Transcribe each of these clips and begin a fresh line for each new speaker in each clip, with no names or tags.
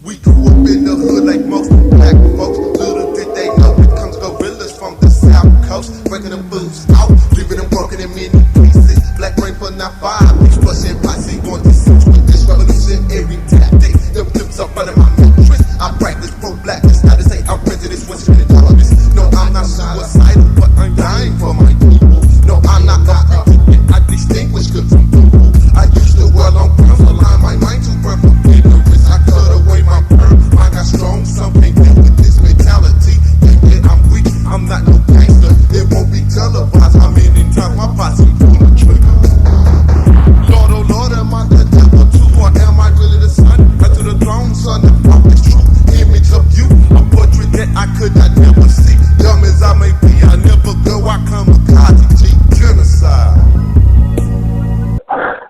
We grew up in the hood like most black folks. Little did they know it comes gorillas from the south coast. Breaking the boots out, leaving them broken in many pieces. Black rain for not 5 weeks, rushing posse going to 6 with this revolutionary tactic. Them flips up under my mattress. I practice pro-blackness, not to say I'm prejudice, what's in the darkness. No, I'm not suicidal, but I'm dying for my people. No, I'm not I distinguish good from people. I use the world on grounds, align my mind to burn from ignorance. I cut away my perm, I got strong, some can't deal with this mentality. Thinking I'm weak, I'm not no gangster. It won't be televised how many times my posse pull the trigger. Lord, oh Lord, am I the devil too, or am I really the son? Right to the throne, son, the prophet's true image of you, a portrait that I could not never see. Dumb as I may be, I never go, I kamikaze G, genocide.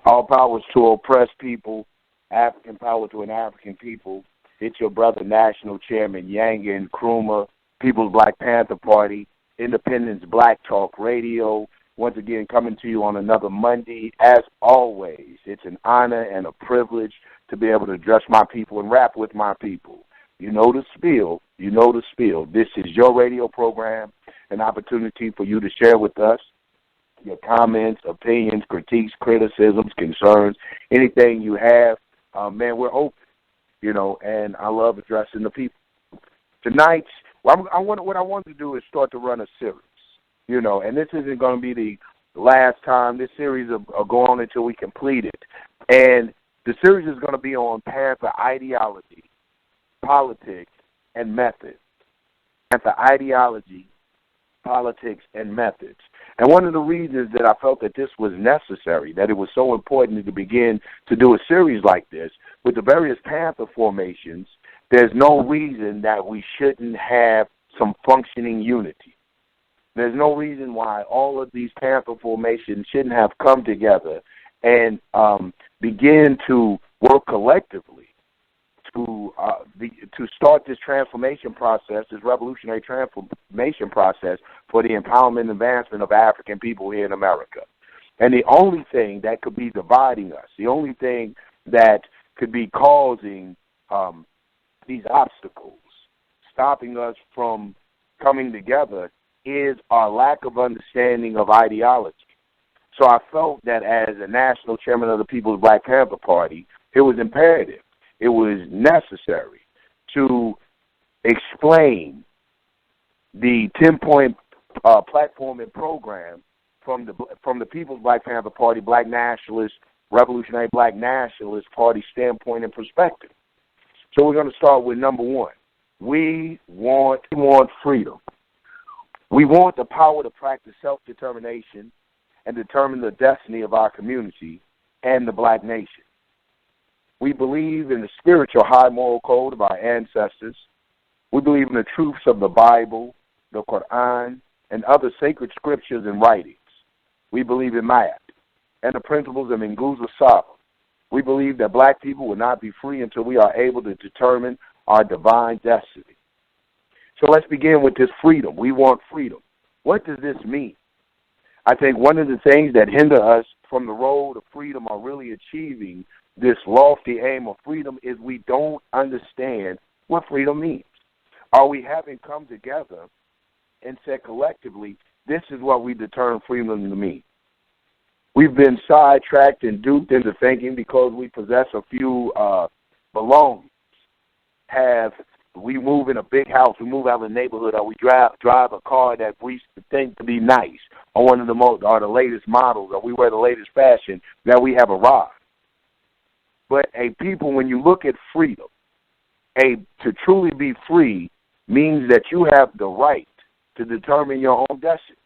All powers to oppressed people, African power to an African people. It's your brother, National Chairman Yanga Nkrumah, People's Black Panther Party, Independence Black Talk Radio. Once again, coming to you on another Monday. As always, it's an honor and a privilege to be able to address my people and rap with my people. You know the spiel. You know the spiel. This is your radio program, an opportunity for you to share with us your comments, opinions, critiques, criticisms, concerns, anything you have. Man, we're open, and I love addressing the people. Tonight, what I wanted to do is start to run a series, and this isn't going to be the last time. This series will go on until we complete it. And the series is going to be on Panther ideology, politics, and methods. Panther ideology, politics, and methods. And one of the reasons that I felt that this was necessary, that it was so important to begin to do a series like this, with the various Panther formations, there's no reason that we shouldn't have some functioning unity. There's no reason why all of these Panther formations shouldn't have come together and begin to work collectively to start this transformation process, this revolutionary transformation process for the empowerment and advancement of African people here in America. And the only thing that could be dividing us, the only thing that could be causing these obstacles, stopping us from coming together, is our lack of understanding of ideology. So I felt that as a national chairman of the People's Black Panther Party, it was imperative, it was necessary to explain the 10-point platform and program from the People's Black Panther Party, Black Nationalist, Revolutionary Black Nationalist Party standpoint and perspective. So we're going to start with number one. We want freedom. We want the power to practice self-determination and determine the destiny of our community and the black nation. We believe in the spiritual high moral code of our ancestors. We believe in the truths of the Bible, the Quran, and other sacred scriptures and writings. We believe in math and the principles of Nguzo Saba. We believe that black people will not be free until we are able to determine our divine destiny. So let's begin with this freedom. We want freedom. What does this mean? I think one of the things that hinder us from the road of freedom or really achieving this lofty aim of freedom is we don't understand what freedom means. Or we haven't come together and said collectively, this is what we determine freedom to mean. We've been sidetracked and duped into thinking because we possess a few belongings. We move in a big house, we move out of the neighborhood, or we drive a car that we think to be nice, or one of the most, or the latest models, or we wear the latest fashion, that we have arrived. But a people, when you look at freedom, to truly be free means that you have the right to determine your own destiny.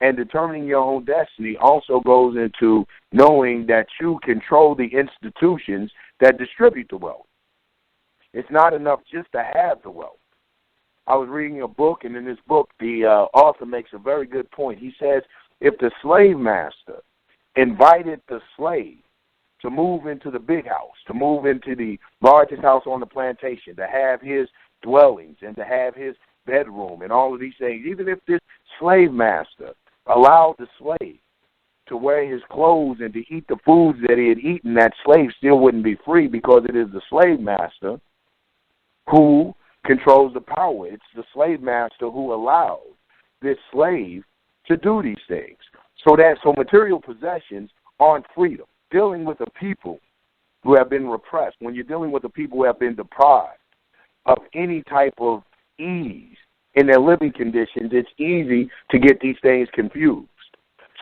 And determining your own destiny also goes into knowing that you control the institutions that distribute the wealth. It's not enough just to have the wealth. I was reading a book, and in this book, the author makes a very good point. He says, if the slave master invited the slave to move into the big house, to move into the largest house on the plantation, to have his dwellings and to have his bedroom and all of these things, even if this slave master allowed the slave to wear his clothes and to eat the foods that he had eaten, that slave still wouldn't be free because it is the slave master Who controls the power? It's the slave master who allowed this slave to do these things. So material possessions aren't freedom. Dealing with the people who have been repressed, when you're dealing with the people who have been deprived of any type of ease in their living conditions, it's easy to get these things confused.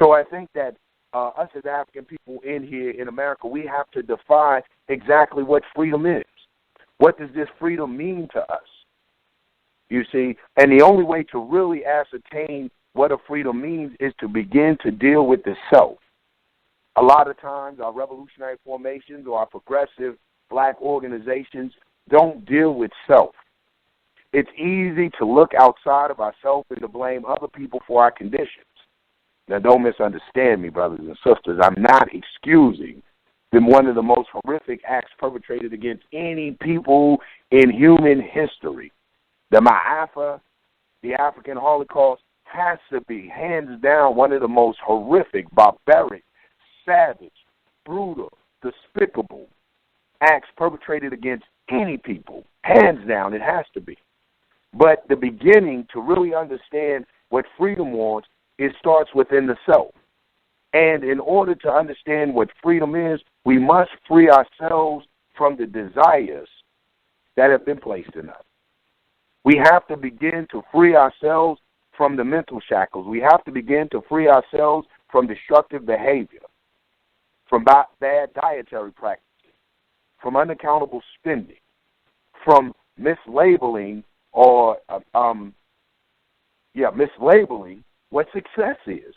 So I think that us as African people in here in America, we have to define exactly what freedom is. What does this freedom mean to us? You see, and the only way to really ascertain what a freedom means is to begin to deal with the self. A lot of times our revolutionary formations or our progressive black organizations don't deal with self. It's easy to look outside of ourselves and to blame other people for our conditions. Now, don't misunderstand me, brothers and sisters. I'm not excusing one of the most horrific acts perpetrated against any people in human history. The Ma'afa, the African Holocaust, has to be, hands down, one of the most horrific, barbaric, savage, brutal, despicable acts perpetrated against any people. Hands down, it has to be. But the beginning to really understand what freedom wants, it starts within the self. And in order to understand what freedom is, we must free ourselves from the desires that have been placed in us. We have to begin to free ourselves from the mental shackles. We have to begin to free ourselves from destructive behavior, from bad dietary practices, from unaccountable spending, from mislabeling or mislabeling what success is.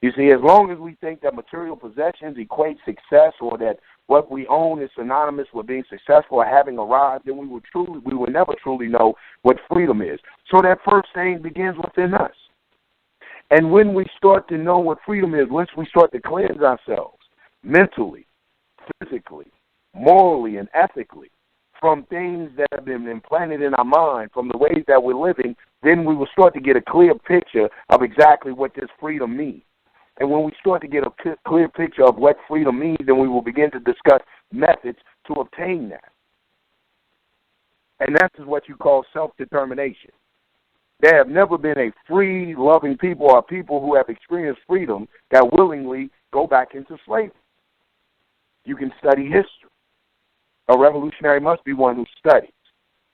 You see, as long as we think that material possessions equate success or that what we own is synonymous with being successful or having arrived, then we will never truly know what freedom is. So that first thing begins within us. And when we start to know what freedom is, once we start to cleanse ourselves mentally, physically, morally, and ethically from things that have been implanted in our mind, from the ways that we're living, then we will start to get a clear picture of exactly what this freedom means. And when we start to get a clear picture of what freedom means, then we will begin to discuss methods to obtain that. And that is what you call self-determination. There have never been a free, loving people or people who have experienced freedom that willingly go back into slavery. You can study history. A revolutionary must be one who studies.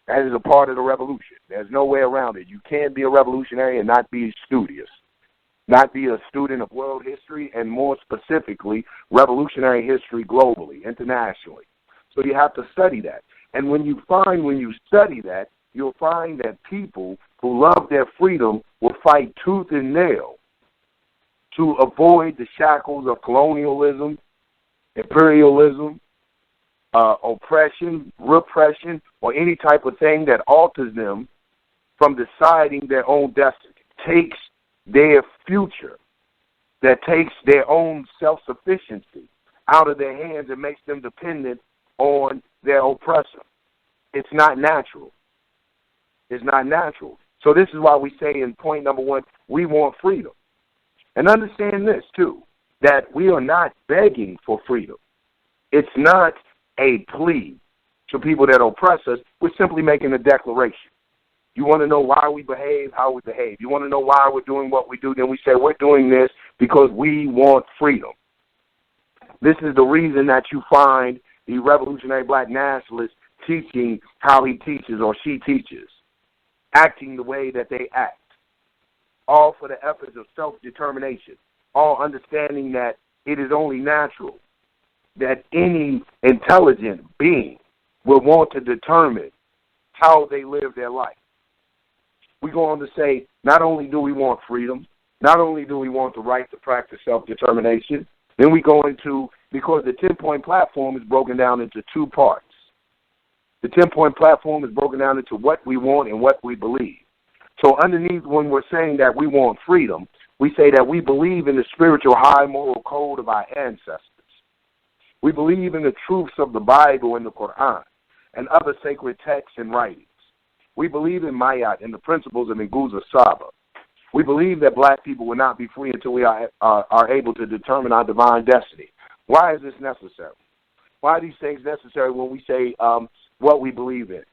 That is a part of the revolution. There's no way around it. You can't be a revolutionary and not be studious, not be a student of world history, and more specifically, revolutionary history globally, internationally. So you have to study that. And when you study that, you'll find that people who love their freedom will fight tooth and nail to avoid the shackles of colonialism, imperialism, oppression, repression, or any type of thing that alters them from deciding their own destiny, takes their future, that takes their own self-sufficiency out of their hands and makes them dependent on their oppressor. It's not natural. It's not natural. So this is why we say in point number one, we want freedom. And understand this, too, that we are not begging for freedom. It's not a plea to people that oppress us. We're simply making a declaration. You want to know why we behave, how we behave. You want to know why we're doing what we do, then we say we're doing this because we want freedom. This is the reason that you find the revolutionary black nationalist teaching how he teaches or she teaches, acting the way that they act, all for the efforts of self-determination, all understanding that it is only natural that any intelligent being will want to determine how they live their life. We go on to say, not only do we want freedom, not only do we want the right to practice self-determination, then we go into, because the 10-point platform is broken down into two parts. The 10-point platform is broken down into what we want and what we believe. So underneath, when we're saying that we want freedom, we say that we believe in the spiritual high moral code of our ancestors. We believe in the truths of the Bible and the Quran and other sacred texts and writings. We believe in Mayat and the principles of Nguza Saba. We believe that black people will not be free until we are able to determine our divine destiny. Why is this necessary? Why are these things necessary when we say what we believe in?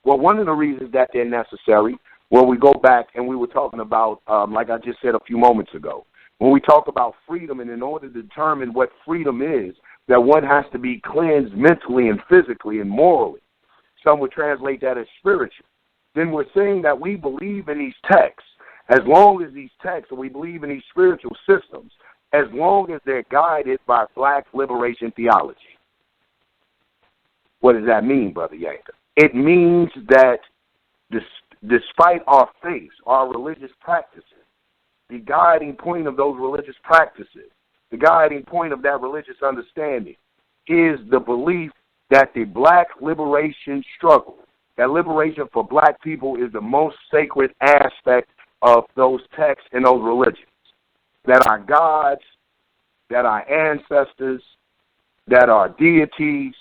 Well, one of the reasons that they're necessary, when we go back and we were talking about, like I just said a few moments ago, when we talk about freedom, and in order to determine what freedom is, that one has to be cleansed mentally and physically and morally. Some would translate that as spiritual. Then we're saying that we believe in these texts, as long as these texts, or we believe in these spiritual systems, as long as they're guided by black liberation theology. What does that mean, Brother Yanga? It means that despite our faith, our religious practices, the guiding point of those religious practices, the guiding point of that religious understanding is the belief that the black liberation struggle, that liberation for black people is the most sacred aspect of those texts and those religions. That our gods, that our ancestors, that our deities,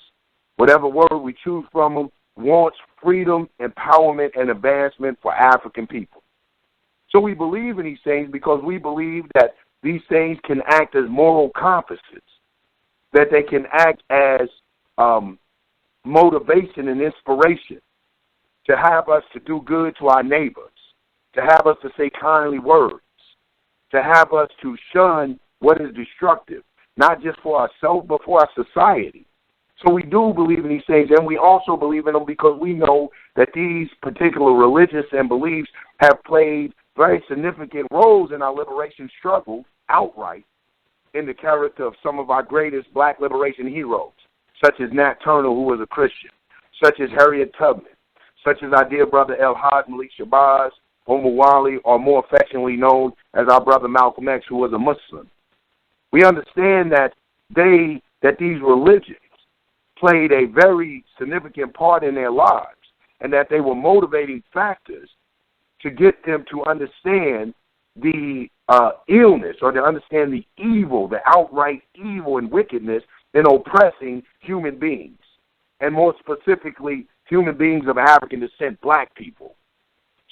whatever word we choose from them, wants freedom, empowerment, and advancement for African people. So we believe in these things because we believe that these things can act as moral compasses, that they can act as motivation and inspiration to have us to do good to our neighbors, to have us to say kindly words, to have us to shun what is destructive, not just for ourselves, but for our society. So we do believe in these things, and we also believe in them because we know that these particular religious and beliefs have played very significant roles in our liberation struggle outright in the character of some of our greatest black liberation heroes, such as Nat Turner, who was a Christian, such as Harriet Tubman, such as our dear brother El-Haj Malik Shabazz, Omar Wali, or more affectionately known as our brother Malcolm X, who was a Muslim. We understand that these religions played a very significant part in their lives, and that they were motivating factors to get them to understand the illness, or to understand the evil, the outright evil and wickedness in oppressing human beings, and more specifically, human beings of African descent, black people.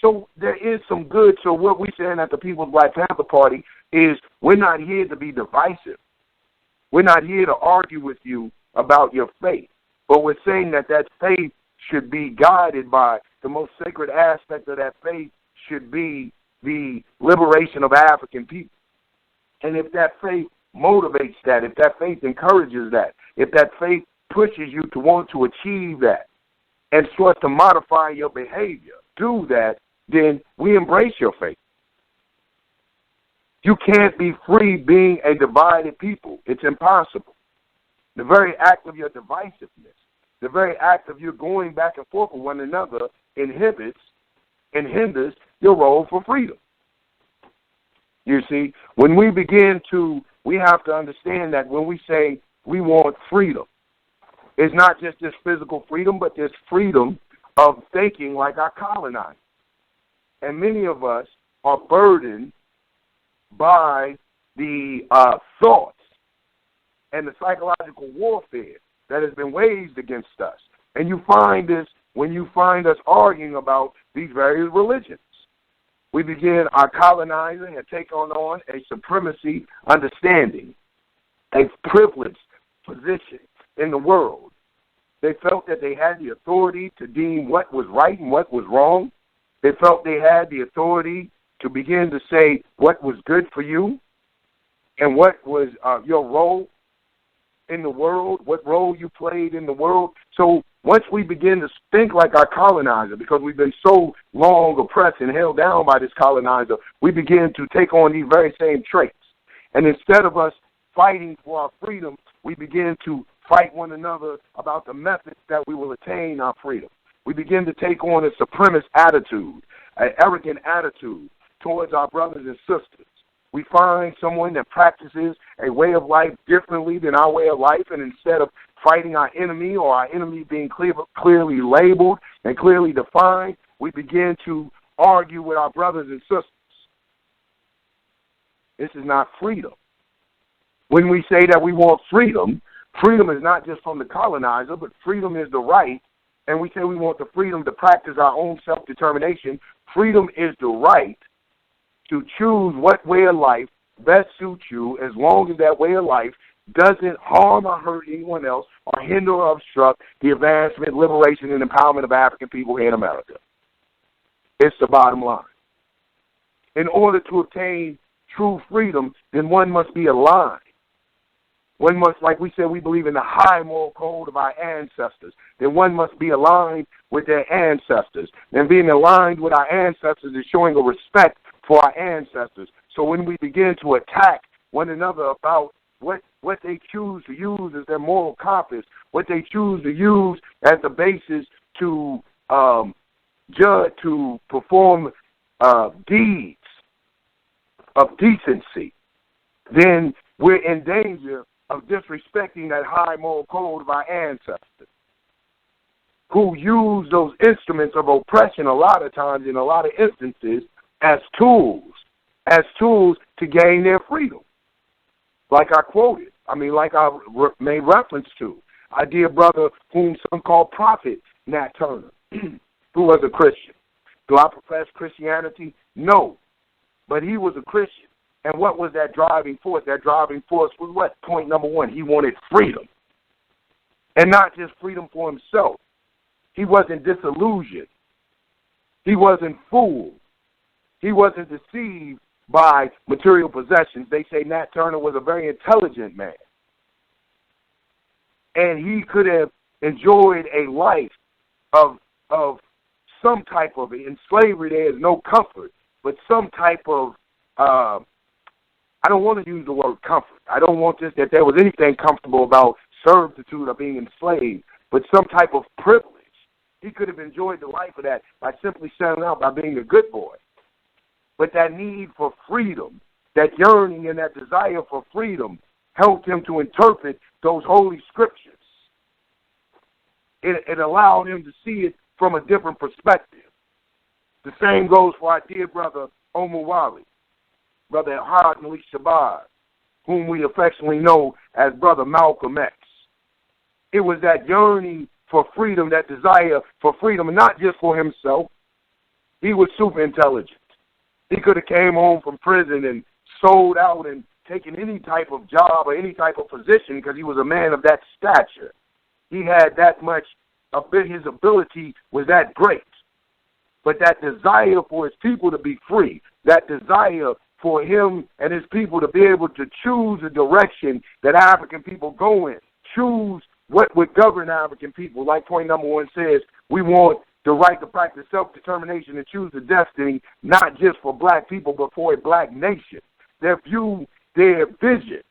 So there is some good. So what we're saying at the People's Black Panther Party is we're not here to be divisive. We're not here to argue with you about your faith, but we're saying that faith should be guided by the most sacred aspect of that faith should be the liberation of African people. And if that faith motivates that, if that faith encourages that, if that faith pushes you to want to achieve that and starts to modify your behavior, do that, then we embrace your faith. You can't be free being a divided people. It's impossible. The very act of your divisiveness, the very act of you going back and forth with one another inhibits and hinders your role for freedom. You see, when we have to understand that when we say we want freedom, it's not just this physical freedom, but this freedom of thinking like our colonizers. And many of us are burdened by the thoughts and the psychological warfare that has been waged against us. And you find this when you find us arguing about these various religions. We begin our colonizing and take on a supremacy understanding, a privileged position in the world. They felt that they had the authority to deem what was right and what was wrong. They felt they had the authority to begin to say what was good for you and what was your role in the world, what role you played in the world. So once we begin to think like our colonizer, because we've been so long oppressed and held down by this colonizer, we begin to take on these very same traits. And instead of us fighting for our freedom, we begin to fight one another about the methods that we will attain our freedom. We begin to take on a supremacist attitude, an arrogant attitude towards our brothers and sisters. We find someone that practices a way of life differently than our way of life, and instead of fighting our enemy or our enemy being clearly labeled and clearly defined, we begin to argue with our brothers and sisters. This is not freedom. When we say that we want freedom, freedom is not just from the colonizer, but freedom is the right. And we say we want the freedom to practice our own self-determination. Freedom is the right to choose what way of life best suits you, as long as that way of life doesn't harm or hurt anyone else or hinder or obstruct the advancement, liberation, and empowerment of African people here in America. It's the bottom line. In order to obtain true freedom, then one must be aligned. One must, like we said, we believe in the high moral code of our ancestors. Then one must be aligned with their ancestors. And being aligned with our ancestors is showing a respect for our ancestors. So when we begin to attack one another about what they choose to use as their moral compass, what they choose to use as the basis to judge, to perform deeds of decency, then we're in danger of disrespecting that high moral code of our ancestors, who use those instruments of oppression a lot of times, in a lot of instances, as tools to gain their freedom. Like I made reference to, our dear brother, whom some call Prophet Nat Turner, who was a Christian. Do I profess Christianity? No. But he was a Christian. And what was that driving force? That driving force was what? Point number one, he wanted freedom. And not just freedom for himself. He wasn't disillusioned. He wasn't fooled. He wasn't deceived by material possessions. They say Nat Turner was a very intelligent man. And he could have enjoyed a life of some type of, in slavery there is no comfort, but some type of, I don't want to use the word comfort. I don't want this, that there was anything comfortable about servitude or being enslaved, but some type of privilege. He could have enjoyed the life of that by simply setting out by being a good boy. But that need for freedom, that yearning and that desire for freedom helped him to interpret those holy scriptures. It allowed him to see it from a different perspective. The same goes for our dear brother Omar Wali, Brother Haj Malik Shabazz, whom we affectionately know as Brother Malcolm X. It was that yearning for freedom, that desire for freedom, and not just for himself. He was super intelligent. He could have came home from prison and sold out and taken any type of job or any type of position because he was a man of that stature. He had that much, his ability was that great. But that desire for his people to be free, that desire for him and his people to be able to choose a direction that African people go in, choose what would govern African people. Like point number one says, we want the right to practice self-determination and choose a destiny, not just for black people, but for a black nation. Their view, their vision,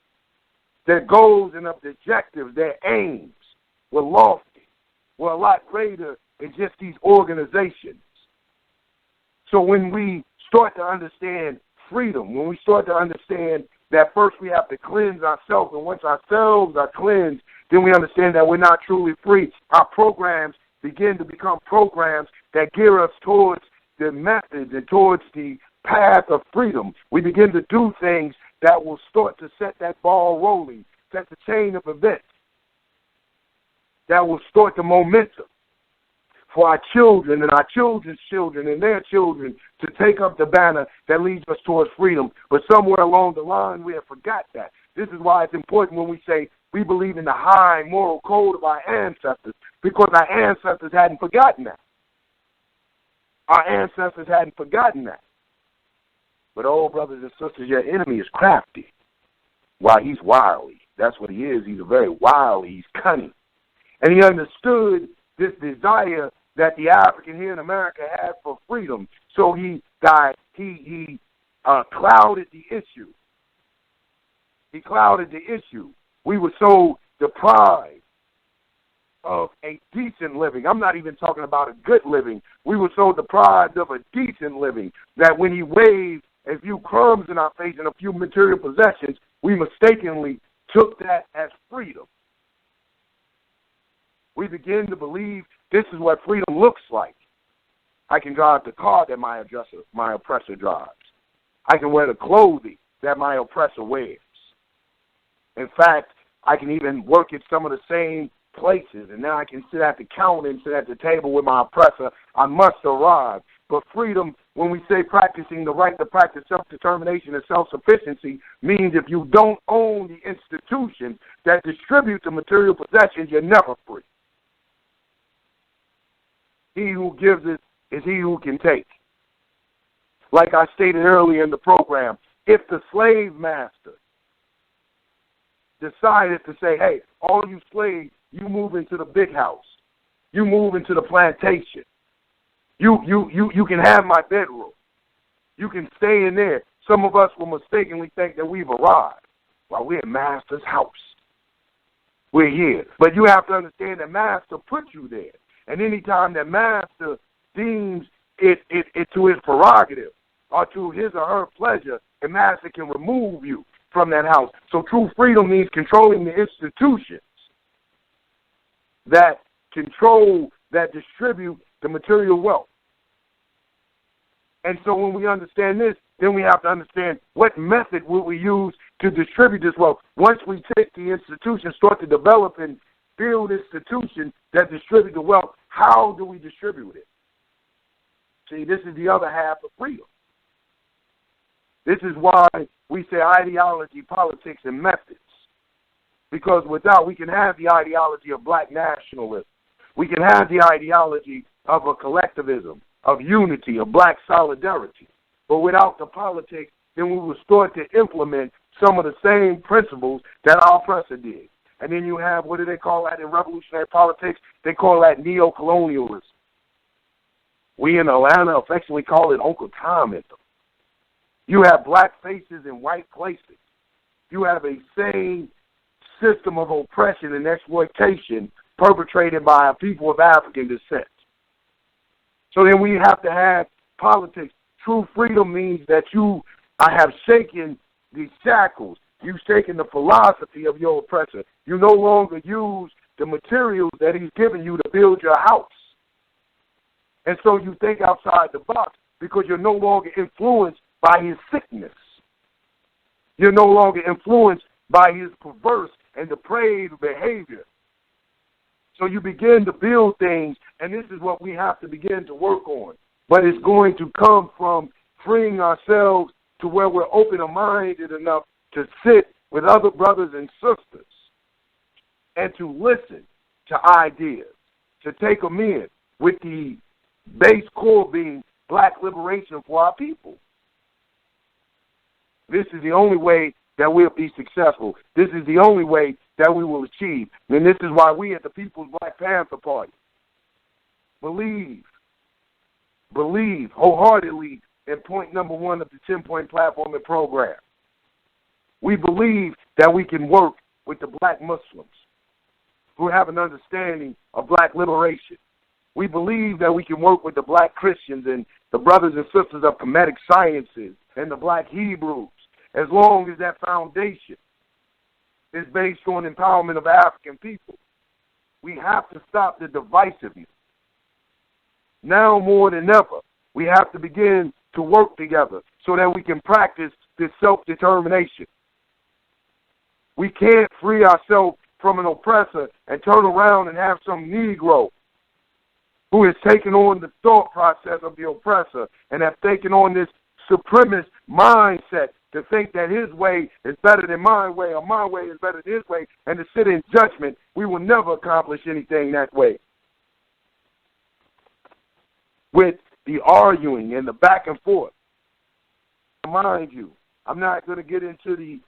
their goals and objectives, their aims were lofty, were a lot greater than just these organizations. So when we start to understand freedom, when we start to understand that first we have to cleanse ourselves, and once ourselves are cleansed, then we understand that we're not truly free. Our programs begin to become programs that gear us towards the methods and towards the path of freedom. We begin to do things that will start to set that ball rolling, set the chain of events, that will start the momentum for our children and our children's children and their children to take up the banner that leads us towards freedom. But somewhere along the line, we have forgot that. This is why it's important when we say we believe in the high moral code of our ancestors, because our ancestors hadn't forgotten that. Our ancestors hadn't forgotten that. But, oh, brothers and sisters, your enemy is crafty. While he's wily. That's what he is. He's a very wily. He's cunning. And he understood this desire that the African here in America had for freedom. So he clouded the issue. He clouded the issue. We were so deprived of a decent living. I'm not even talking about a good living. We were so deprived of a decent living that when he waved a few crumbs in our face and a few material possessions, we mistakenly took that as freedom. We begin to believe this is what freedom looks like. I can drive the car that my oppressor drives. I can wear the clothing that my oppressor wears. In fact, I can even work at some of the same places, and now I can sit at the counter and sit at the table with my oppressor. I must arrive. But freedom, when we say practicing the right to practice self-determination and self-sufficiency, means if you don't own the institutions that distribute the material possessions, you're never free. He who gives it is he who can take. Like I stated earlier in the program, if the slave master decided to say, hey, all you slaves, you move into the big house. You move into the plantation. You can have my bedroom. You can stay in there. Some of us will mistakenly think that we've arrived while we're in Master's house. We're here. But you have to understand that Master put you there. And any time that Master deems it to his prerogative or to his or her pleasure, the Master can remove you from that house. So true freedom means controlling the institutions that control, that distribute the material wealth. And so when we understand this, then we have to understand what method will we use to distribute this wealth. Once we take the institutions, start to develop and build institutions that distribute the wealth, how do we distribute it? See, this is the other half of freedom. This is why we say ideology, politics, and methods. Because without, we can have the ideology of black nationalism. We can have the ideology of a collectivism, of unity, of black solidarity. But without the politics, then we will start to implement some of the same principles that our oppressor did. And then you have, what do they call that in revolutionary politics? They call that neo-colonialism. We in Atlanta affectionately call it Uncle Tomism. You have black faces in white places. You have a same system of oppression and exploitation perpetrated by a people of African descent. So then we have to have politics. True freedom means that I have shaken the shackles. You've shaken the philosophy of your oppressor. You no longer use the materials that he's given you to build your house. And so you think outside the box because you're no longer influenced by his sickness. You're no longer influenced by his perverse and depraved behavior. So you begin to build things, and this is what we have to begin to work on. But it's going to come from freeing ourselves to where we're open-minded enough to sit with other brothers and sisters and to listen to ideas, to take them in with the base core being black liberation for our people. This is the only way that we'll be successful. This is the only way that we will achieve. And this is why we at the People's Black Panther Party believe wholeheartedly in point number 1 of the 10-point platform and program. We believe that we can work with the black Muslims who have an understanding of black liberation. We believe that we can work with the black Christians and the brothers and sisters of Kemetic sciences and the black Hebrews, as long as that foundation is based on empowerment of African people. We have to stop the divisiveness. Now more than ever, we have to begin to work together so that we can practice this self-determination. We can't free ourselves from an oppressor and turn around and have some Negro who has taken on the thought process of the oppressor and have taken on this supremacist mindset to think that his way is better than my way or my way is better than his way, and to sit in judgment. We will never accomplish anything that way. With the arguing and the back and forth. Mind you, I'm not going to get into the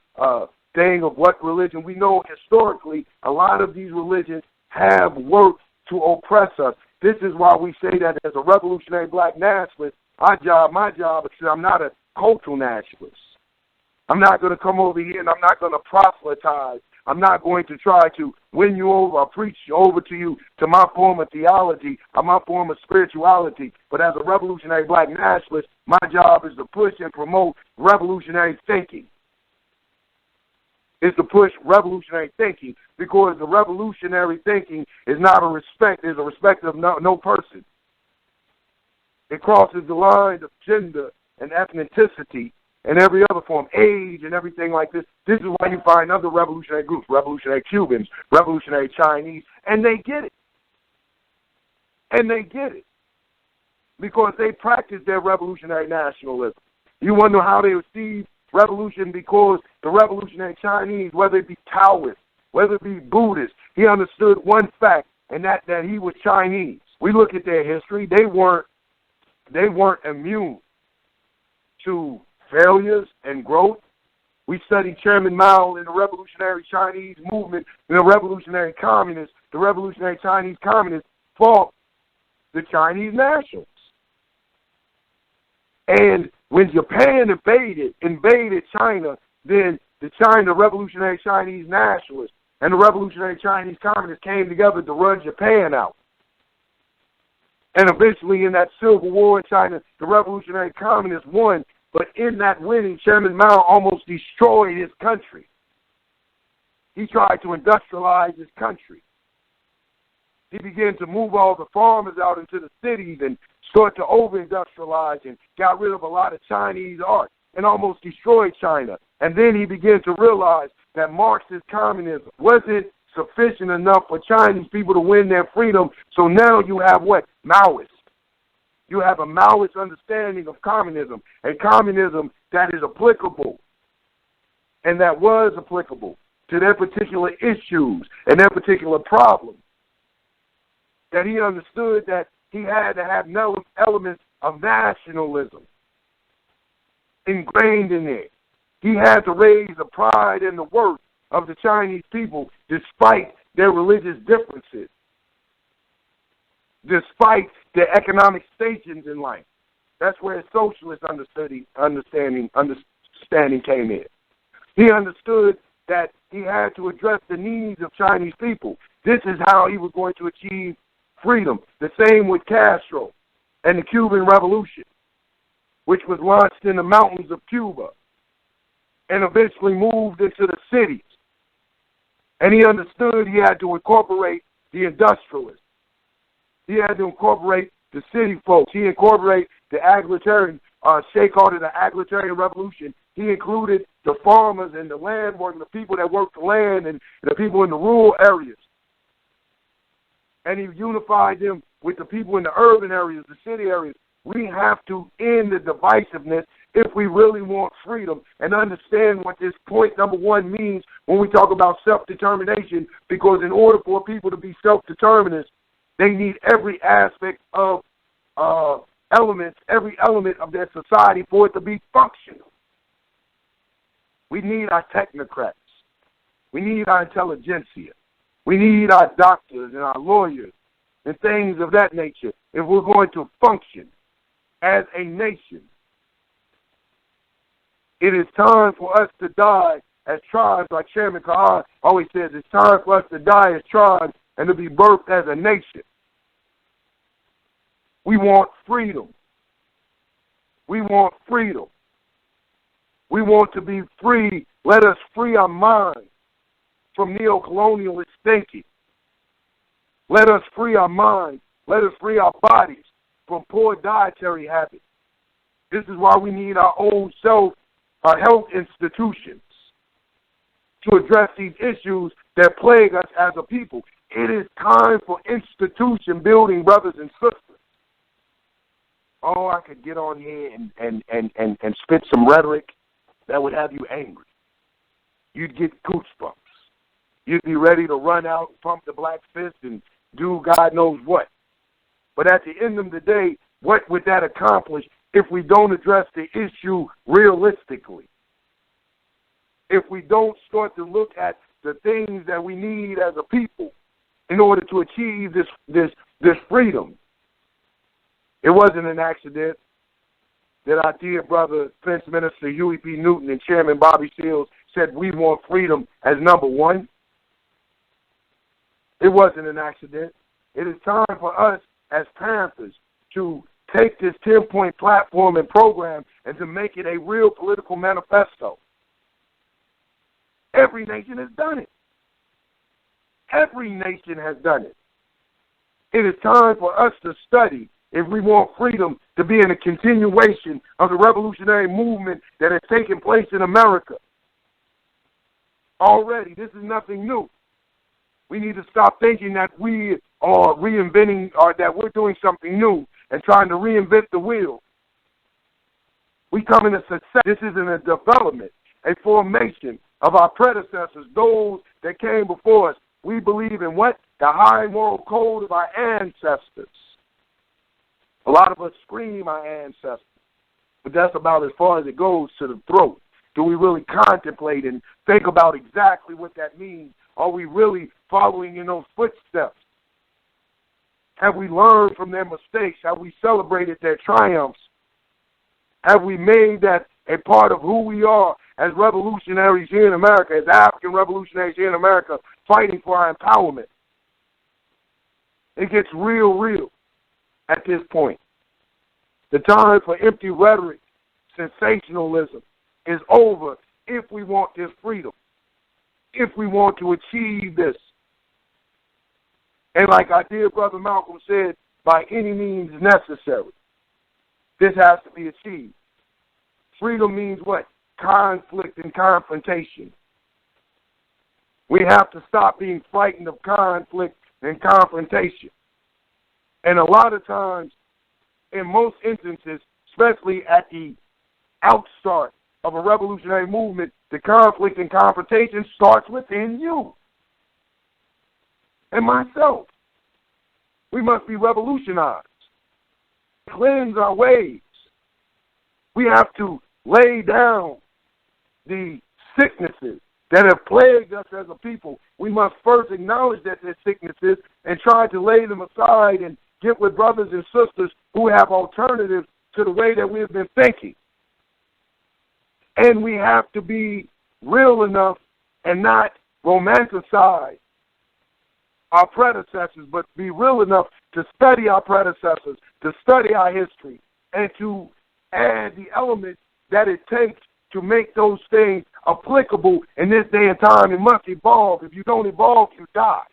thing of what religion. We know historically a lot of these religions have worked to oppress us. This is why we say that as a revolutionary black nationalist, my job, because I'm not a cultural nationalist. I'm not going to come over here and I'm not going to proselytize. I'm not going to try to win you over or preach over to you to my form of theology or my form of spirituality. But as a revolutionary black nationalist, my job is to push and promote revolutionary thinking. Is to push revolutionary thinking, because the revolutionary thinking is not a respect of no person. It crosses the line of gender and ethnicity and every other form, age and everything like this. This is why you find other revolutionary groups, revolutionary Cubans, revolutionary Chinese, and they get it. And they get it. because they practiced their revolutionary nationalism. You want to know how they received revolution? Because the revolutionary Chinese, whether it be Taoist, whether it be Buddhist, he understood one fact, and that he was Chinese. We look at their history; they weren't immune to failures and growth. We studied Chairman Mao in the revolutionary Chinese movement, and the revolutionary communists. The revolutionary Chinese communists fought the Chinese nationals. And when Japan invaded China, then the revolutionary Chinese nationalists and the revolutionary Chinese communists came together to run Japan out. And eventually in that civil war in China, the revolutionary communists won. But in that winning, Chairman Mao almost destroyed his country. He tried to industrialize his country. He began to move all the farmers out into the cities and start to over-industrialize and got rid of a lot of Chinese art and almost destroyed China. And then he began to realize that Marxist communism wasn't sufficient enough for Chinese people to win their freedom. So now you have what? Maoists. You have a Maoist understanding of communism, and communism that is applicable and that was applicable to their particular issues and their particular problems. That he understood that he had to have elements of nationalism ingrained in there. He had to raise the pride and the worth of the Chinese people despite their religious differences, despite their economic stations in life. That's where socialist understanding came in. He understood that he had to address the needs of Chinese people. This is how he was going to achieve freedom. The same with Castro and the Cuban Revolution, which was launched in the mountains of Cuba and eventually moved into the cities. And he understood he had to incorporate the industrialists. He had to incorporate the city folks. He incorporated the agrarian, called it the agrarian revolution. He included the farmers and the land workers, the people that worked the land and the people in the rural areas. And he unified them with the people in the urban areas, the city areas. We have to end the divisiveness if we really want freedom and understand what this point number one means when we talk about self-determination, because in order for people to be self-determinants, they need every aspect of every element of their society for it to be functional. We need our technocrats. We need our intelligentsia. We need our doctors and our lawyers and things of that nature if we're going to function as a nation. It is time for us to die as tribes, like Chairman Kahar always says. It's time for us to die as tribes and to be birthed as a nation. We want freedom. We want freedom. We want to be free. Let us free our minds from neo-colonialist thinking. Let us free our minds. Let us free our bodies from poor dietary habits. This is why we need our own health institutions to address these issues that plague us as a people. It is time for institution building, brothers and sisters. Oh, I could get on here and spit some rhetoric that would have you angry. You'd get goosebumps. You'd be ready to run out, pump the black fist, and do God knows what. But at the end of the day, what would that accomplish if we don't address the issue realistically? If we don't start to look at the things that we need as a people in order to achieve this freedom. It wasn't an accident that our dear brother, Defense Minister Huey P. Newton and Chairman Bobby Seals said we want freedom as number one. It wasn't an accident. It is time for us as Panthers to take this 10-point platform and program and to make it a real political manifesto. Every nation has done it. Every nation has done it. It is time for us to study if we want freedom to be in a continuation of the revolutionary movement that has taken place in America. Already, this is nothing new. We need to stop thinking that we are reinventing or that we're doing something new
and trying to reinvent the wheel. We come in a success. This isn't a development, a formation of our predecessors, those that came before us. We believe in what? The high moral code of our ancestors. A lot of us scream our ancestors, but that's about as far as it goes to the throat. Do we really contemplate and think about exactly what that means? Are we really following in those footsteps? Have we learned from their mistakes? Have we celebrated their triumphs? Have we made that a part of who we are as revolutionaries here in America, as African revolutionaries here in America, fighting for our empowerment? It gets real at this point. The time for empty rhetoric, sensationalism is over if we want this freedom, if we want to achieve this. And like our dear brother Malcolm said, by any means necessary, this has to be achieved. Freedom means what? Conflict and confrontation. We have to stop being frightened of conflict and confrontation. And a lot of times, in most instances, especially at the outstart of a revolutionary movement, the conflict and confrontation starts within you and myself. We must be revolutionized, cleanse our ways. We have to lay down the sicknesses that have plagued us as a people. We must first acknowledge that they're sicknesses and try to lay them aside and get with brothers and sisters who have alternatives to the way that we have been thinking. And we have to be real enough and not romanticize our predecessors, but be real enough to study our predecessors, to study our history, and to add the elements that it takes to make those things applicable in this day and time. It must evolve. If you don't evolve, you die.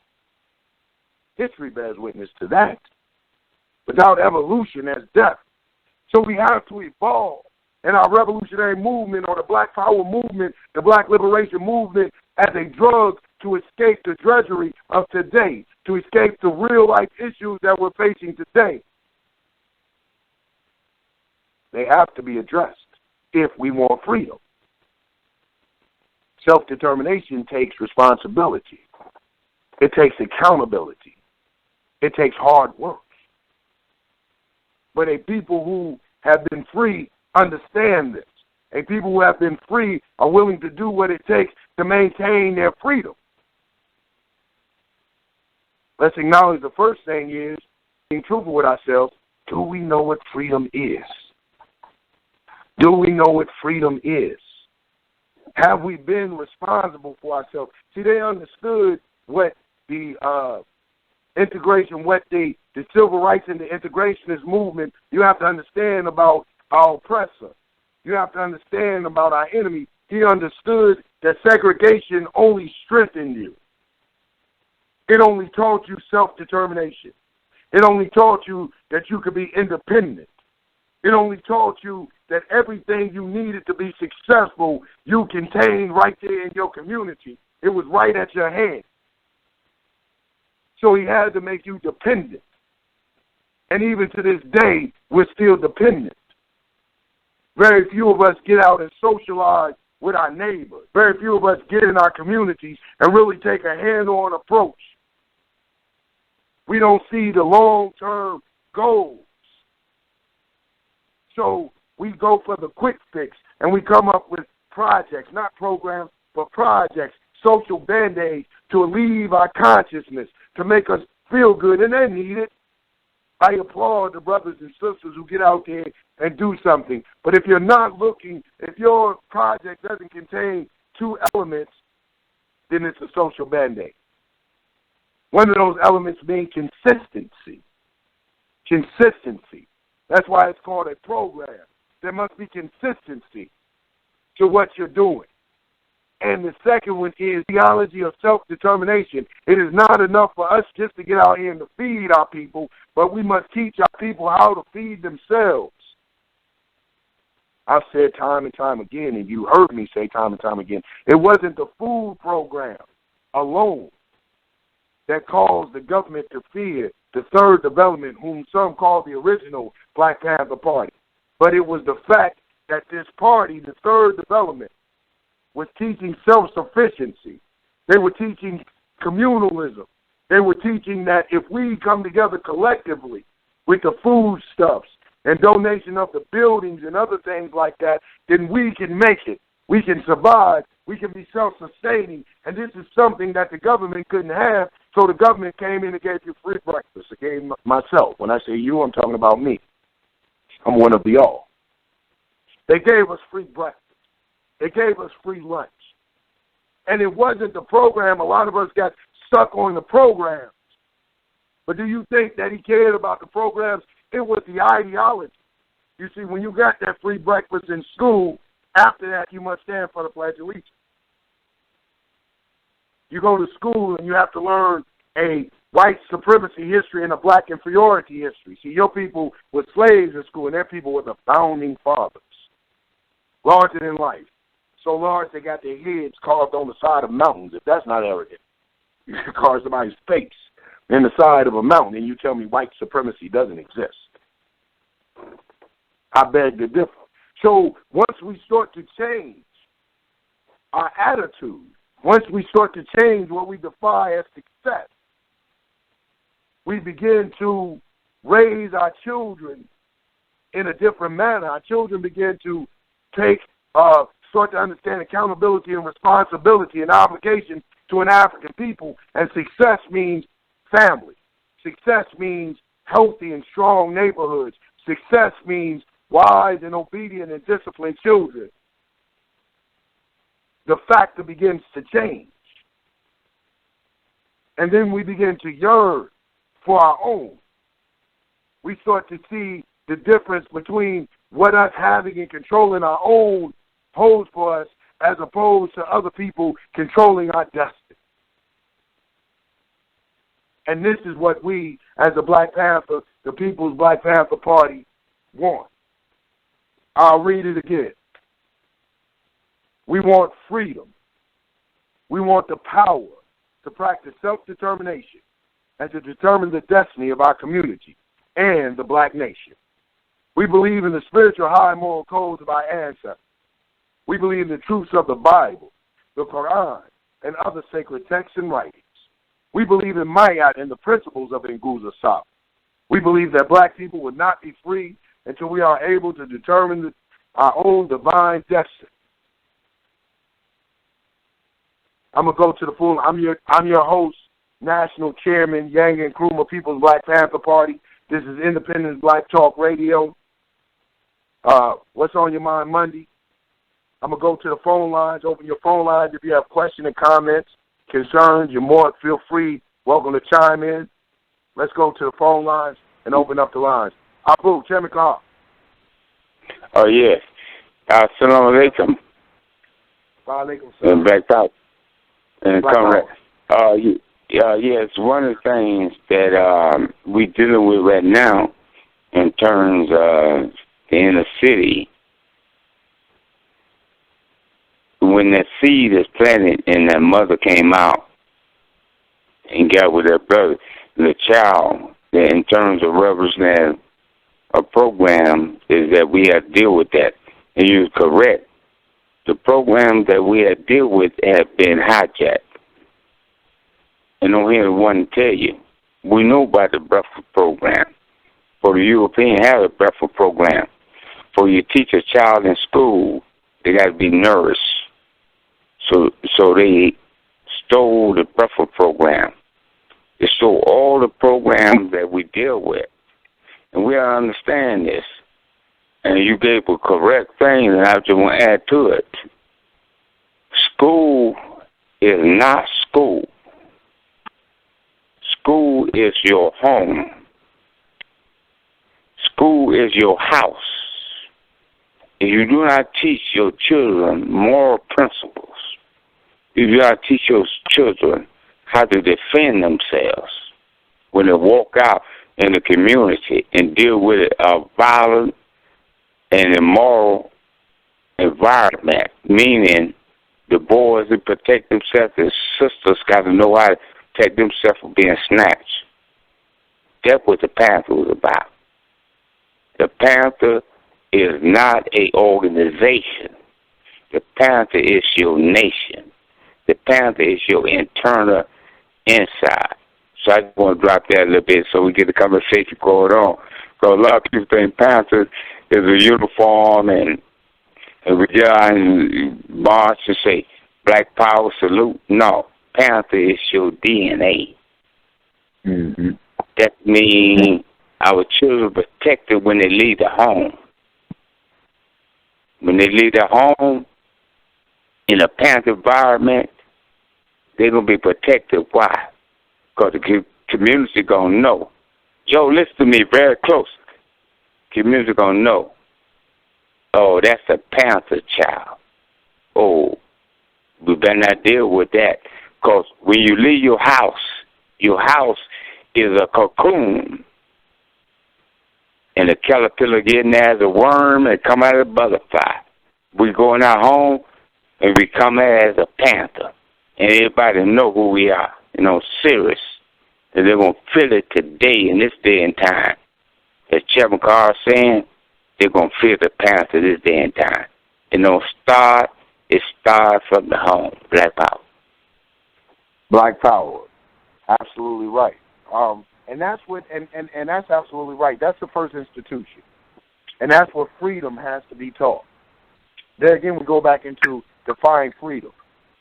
History bears witness to that. Without evolution, there's death. So we have to evolve. And our revolutionary movement, or the Black Power movement, the Black Liberation movement, as a drug to escape the drudgery of today, to escape the real-life issues that we're facing today. They have to be addressed if we want freedom. Self-determination takes responsibility. It takes accountability. It takes hard work. But a people who have been free understand this. A people who have been free are willing to do what it takes to maintain their freedom. Let's acknowledge the first thing is being truthful with ourselves. Do we know what freedom is? Do we know what freedom is? Have we been responsible for ourselves? See, they understood what the integration, what the civil rights and the integrationist movement, you have to understand about our oppressor. You have to understand about our enemy. He understood that segregation only strengthened you. It only taught you self-determination. It only taught you that you could be independent. It only taught you that everything you needed to be successful, you contained right there in your community. It was right at your hand. So he had to make you dependent. And even to this day, we're still dependent. Very few of us get out and socialize with our neighbors. Very few of us get in our communities and really take a hand-on approach. We don't see the long-term goals. So we go for the quick fix, and we come up with projects, not programs, but projects, social band-aids to alleviate our consciousness, to make us feel good, and they're needed. I applaud the brothers and sisters who get out there and do something. But if you're not looking, if your project doesn't contain two elements, then it's a social band-aid. One of those elements being consistency. Consistency. That's why it's called a program. There must be consistency to what you're doing. And the second one is theology of self-determination. It is not enough for us just to get out here and to feed our people, but we must teach our people how to feed themselves. I've said time and time again, and you heard me say time and time again, it wasn't the food program alone that caused the government to fear the third development, whom some call the original Black Panther Party. But it was the fact that this party, the third development, was teaching self-sufficiency. They were teaching communalism. They were teaching that if we come together collectively with the foodstuffs and donation of the buildings and other things like that, then we can make it. We can survive. We can be self-sustaining. And this is something that the government couldn't have, so the government came in and gave you free breakfast. It gave myself. When I say you, I'm talking about me. I'm one of the all. They gave us free breakfast. They gave us free lunch. And it wasn't the program. A lot of us got stuck on the programs. But do you think that he cared about the programs? It was the ideology. You see, when you got that free breakfast in school, after that you must stand for the Pledge of Allegiance. You go to school and you have to learn a white supremacy history and a black inferiority history. See, your people were slaves in school, and their people were the founding fathers. Larger than life. So large they got their heads carved on the side of mountains. If that's not arrogant, you can carve somebody's face in the side of a mountain, and you tell me white supremacy doesn't exist. I beg to differ. So once we start to change our attitude, once we start to change what we define as success, we begin to raise our children in a different manner. Our children begin to start to understand accountability and responsibility and obligation to an African people. And success means family. Success means healthy and strong neighborhoods. Success means wise and obedient and disciplined children. The factor begins to change. And then we begin to yearn for our own. We start to see the difference between what us having and controlling our own holds for us as opposed to other people controlling our destiny. And this is what we, as the Black Panther, the People's Black Panther Party, want. I'll read it again. We want freedom. We want the power to practice self-determination and to determine the destiny of our community and the black nation. We believe in the spiritual high moral codes of our ancestors. We believe in the truths of the Bible, the Quran, and other sacred texts and writings. We believe in Mayat and the principles of Nguza Saba. We believe that black people will not be free until we are able to determine our own divine destiny. I'm going to go to the full. I'm your host, National Chairman, Yanga Nkrumah, People's Black Panther Party. This is Independent Black Talk Radio. What's on your mind Monday? I'm going to go to the phone lines, open your phone lines. If you have questions and comments, concerns, you're more feel free, welcome to chime in. Let's go to the phone lines and open up the lines. Abu, Chairman Carr.
Oh, yes. Assalamu alaikum.
Wa alaikum salam.
And back out. And come right. Yes, one of the things that we're dealing with right now in terms of the inner city, when that seed is planted and that mother came out and got with her brother, the child, in terms of revolutionary program, is that we have to deal with that. And you're correct. The programs that we have to deal with have been hijacked. And I'm here to want to tell you, we know about the breakfast program. For the European, have a breakfast program. For you teach a child in school, they got to be nourished. So they stole the breakfast program. They stole all the programs that we deal with. And we don't understand this. And you gave a correct thing, and I just want to add to it. School is not school. School is your home. School is your house. If you do not teach your children moral principles, if you do not teach your children how to defend themselves when they walk out in the community and deal with a violent and immoral environment, meaning the boys that protect themselves, the sisters got to know how to protect themselves from being snatched. That's what the Panther was about. The Panther is not a organization. The Panther is your nation. The Panther is your internal inside. So I just want to drop that a little bit so we get the conversation going on. Because a lot of people think Panther is a uniform and we get out and march and say, Black Power, salute. No, Panther is your DNA.
Mm-hmm.
That means our children are protected when they leave the home. When they leave the home in a Panther environment, they're going to be protected. Why? Because the community going to know. Joe, listen to me very close. Community going to know. Oh, that's a Panther child. Oh, we better not deal with that. Because when you leave your house is a cocoon. And the caterpillar getting there as a worm and come out as a butterfly. We go in our home and we come as a Panther. And everybody know who we are, serious. And they're going to feel it today in this day and time. As Chairman Carr saying, they're going to feel the Panther this day and time. It starts from the home. Black Power.
Black Power. Absolutely right. And that's what, and that's absolutely right. That's the first institution. And that's where freedom has to be taught. There again, we go back into define freedom.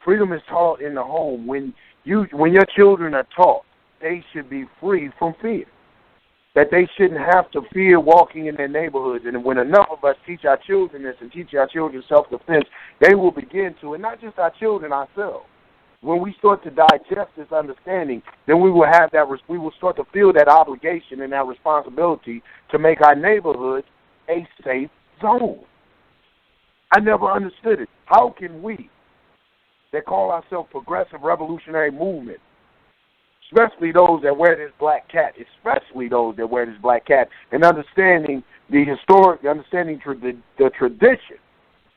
Freedom is taught in the home. When your children are taught, they should be free from fear. That they shouldn't have to fear walking in their neighborhoods. And when enough of us teach our children this and teach our children self-defense, they will begin to, and not just our children, ourselves. When we start to digest this understanding, then we will have that. We will start to feel that obligation and that responsibility to make our neighborhood a safe zone. I never understood it. How can we, that call ourselves progressive revolutionary movement, especially those that wear this black cat, and understanding the tradition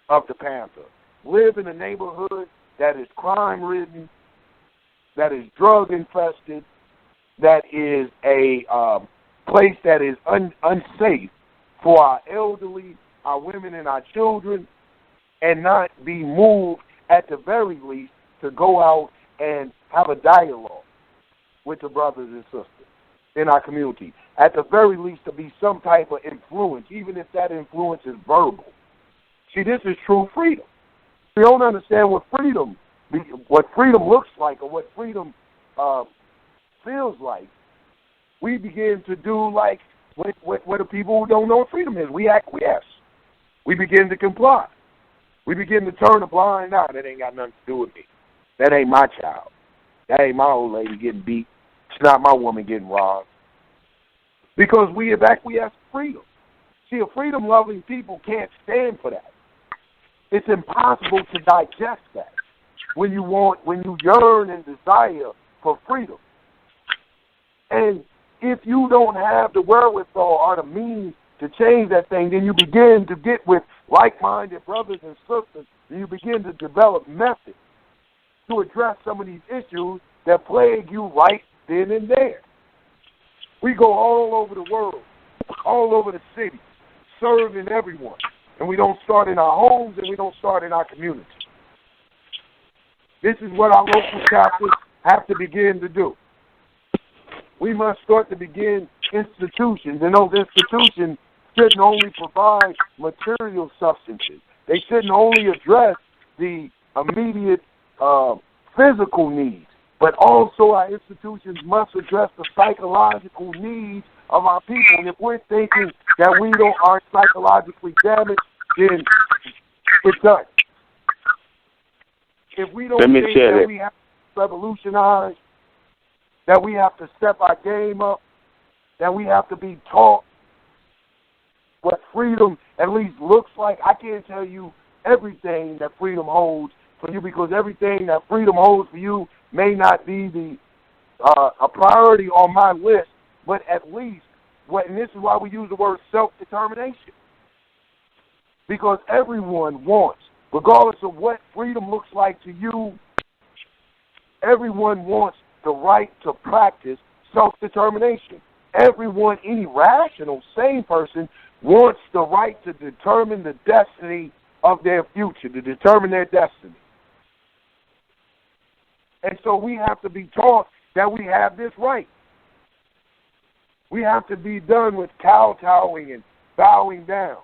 of the Panther, live in a neighborhood that is crime-ridden, that is drug-infested, that is a place that is unsafe for our elderly, our women, and our children, and not be moved at the very least to go out and have a dialogue with the brothers and sisters in our community. At the very least, to be some type of influence, even if that influence is verbal. See, this is true freedom. We don't understand what freedom looks like or what freedom feels like. We begin to do like what the people who don't know what freedom is. We acquiesce. We begin to comply. We begin to turn a blind eye. That ain't got nothing to do with me. That ain't my child. That ain't my old lady getting beat. It's not my woman getting robbed. Because we have acquiesced freedom. See, a freedom-loving people can't stand for that. It's impossible to digest that when you yearn and desire for freedom. And if you don't have the wherewithal or the means to change that thing, then you begin to get with like-minded brothers and sisters, and you begin to develop methods to address some of these issues that plague you right then and there. We go all over the world, all over the city, serving everyone. And we don't start in our homes and we don't start in our communities. This is what our local chapters have to begin to do. We must start to begin institutions, and those institutions shouldn't only provide material substances. They shouldn't only address the immediate physical needs, but also our institutions must address the psychological needs of our people. And if we're thinking that we aren't psychologically damaged, then it's done. If we don't think that we have to revolutionize, that we have to step our game up, that we have to be taught what freedom at least looks like, I can't tell you everything that freedom holds for you, because everything that freedom holds for you may not be a priority on my list, but at least, and this is why we use the word self-determination. Because everyone wants, regardless of what freedom looks like to you, everyone wants the right to practice self-determination.
everyone, any rational, sane person, wants the right to determine the destiny of their future, to determine their destiny. And so we have to be taught that we have this right. We have to be done with kowtowing and bowing down.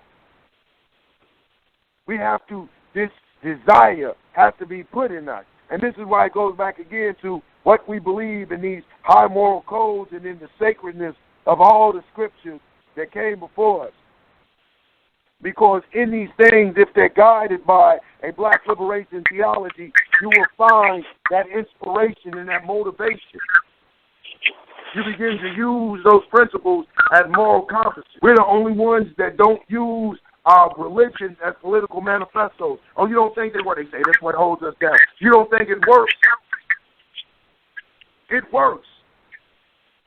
We have to, this desire has to be put in us. And this is why it goes back again to what we believe in these high moral codes and in the sacredness of all the scriptures that came before us. Because in these things, if they're guided by a black liberation theology, you will find that inspiration and that motivation. You begin to use those principles as moral compasses. We're the only ones that don't use our religion as political manifestos. Oh, you don't think that what they say, that's what holds us down. You don't think it works. It works.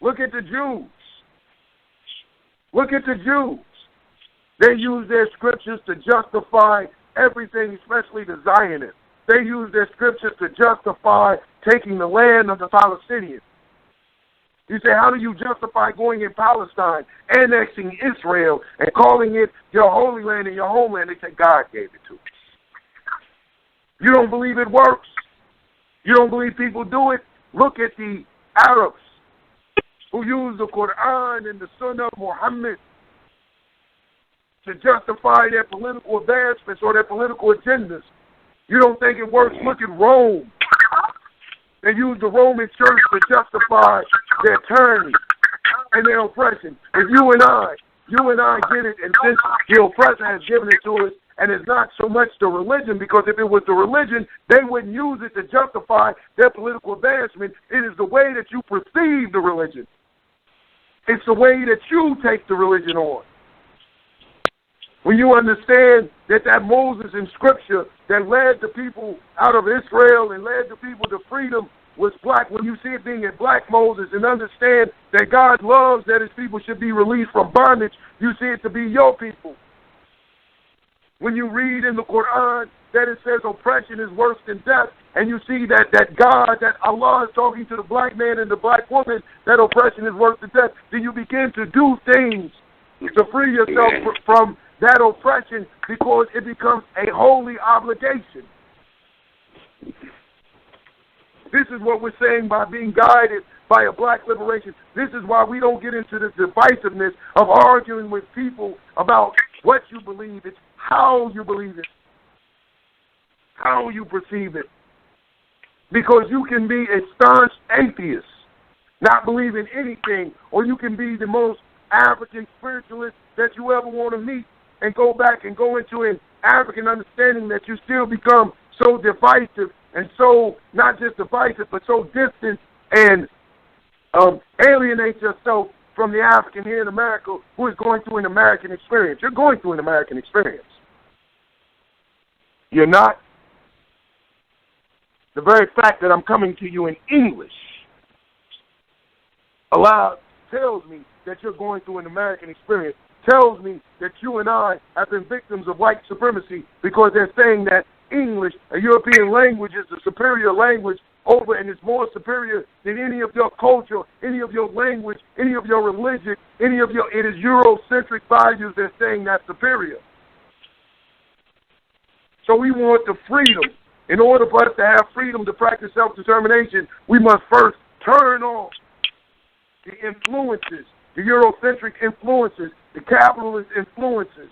Look at the Jews. Look at the Jews. They use their scriptures to justify everything, especially the Zionists. They use their scriptures to justify taking the land of the Palestinians. You say, how do you justify going in Palestine, annexing Israel, and calling it your holy land and your homeland? They say God gave it to us. You don't believe it works? You don't believe people do it? Look at the Arabs who use the Quran and the Sunnah of Muhammad to justify their political advancements or their political agendas. You don't think it works? Look at Rome. They use the Roman church to justify their tyranny and their oppression. If you and I get it, and since the oppressor has given it to us, and it's not so much the religion, because if it was the religion, they wouldn't use it to justify their political advancement. It is the way that you perceive the religion. It's the way that you take the religion on. When you understand that Moses in Scripture that led the people out of Israel and led the people to freedom was black, when you see it being a black Moses and understand that God loves that his people should be released from bondage, you see it to be your people. When you read in the Quran that it says oppression is worse than death, and you see that God, that Allah is talking to the black man and the black woman, that oppression is worse than death, then you begin to do things to free yourself from that oppression, because it becomes a holy obligation. This is what we're saying by being guided by a black liberation. This is why we don't get into this divisiveness of arguing with people about what you believe. It's how you believe it, how you perceive it. Because you can be a staunch atheist, not believe in anything, or you can be the most African spiritualist that you ever want to meet, and go back and go into an African understanding that you still become so divisive and so not just divisive but so distant and alienate yourself from the African here in America who is going through an American experience. You're going through an American experience. You're not. The very fact that I'm coming to you in English tells me that you're going through an American experience. Tells me that you and I have been victims of white supremacy, because they're saying that English, a European language, is the superior language over, and it's more superior than any of your culture, any of your language, any of your religion, it is Eurocentric values they're saying that's superior. So we want the freedom. In order for us to have freedom to practice self-determination, we must first turn off the influences, the Eurocentric influences, the capitalist influences.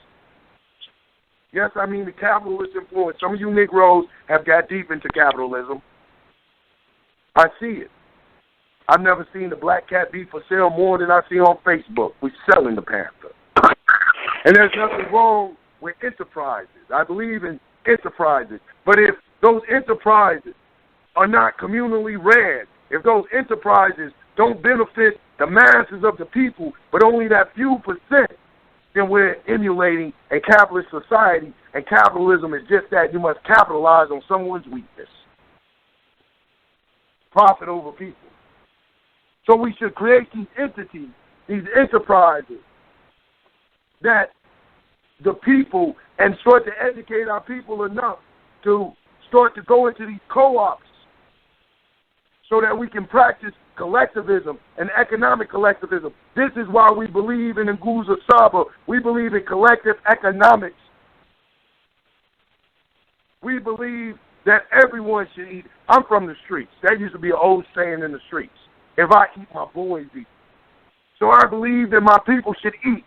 Yes, I mean the capitalist influence. Some of you Negroes have got deep into capitalism. I see it. I've never seen the black cat be for sale more than I see on Facebook. We're selling the Panther. And there's nothing wrong with enterprises. I believe in enterprises. But if those enterprises are not communally ran, if those enterprises don't benefit the masses of the people, but only that few percent, then we're emulating a capitalist society, and capitalism is just that. You must capitalize on someone's weakness. Profit over people. So we should create these entities, these enterprises, that the people, and start to educate our people enough to start to go into these co-ops, so that we can practice collectivism and economic collectivism. This is why we believe in Nguza Saba. We believe in collective economics. We believe that everyone should eat. I'm from the streets. That used to be an old saying in the streets. If I eat, my boys eat. So I believe that my people should eat.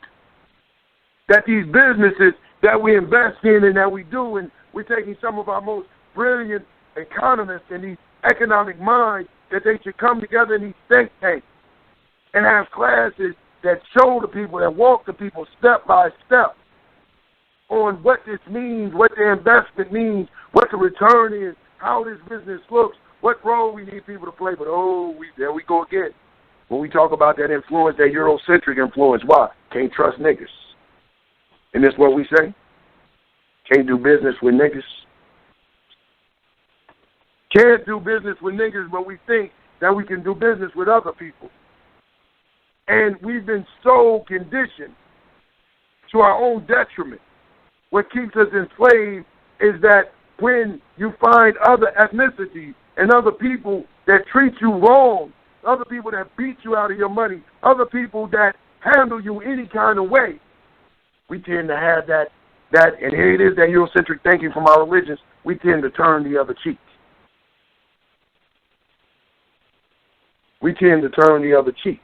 That these businesses that we invest in and that we do, and we're taking some of our most brilliant economists and these economic minds, that they should come together in these think tanks and have classes that show the people, that walk the people step by step on what this means, what the investment means, what the return is, how this business looks, what role we need people to play. But there we go again. When we talk about that influence, that Eurocentric influence, why? Can't trust niggas. And that's what we say? Can't do business with niggas. Can't do business with niggas, but we think that we can do business with other people. And we've been so conditioned to our own detriment. What keeps us enslaved is that when you find other ethnicities and other people that treat you wrong, other people that beat you out of your money, other people that handle you any kind of way, we tend to have that, and here it is, that Eurocentric thinking from our religions, we tend to turn the other cheek. We tend to turn the other cheek.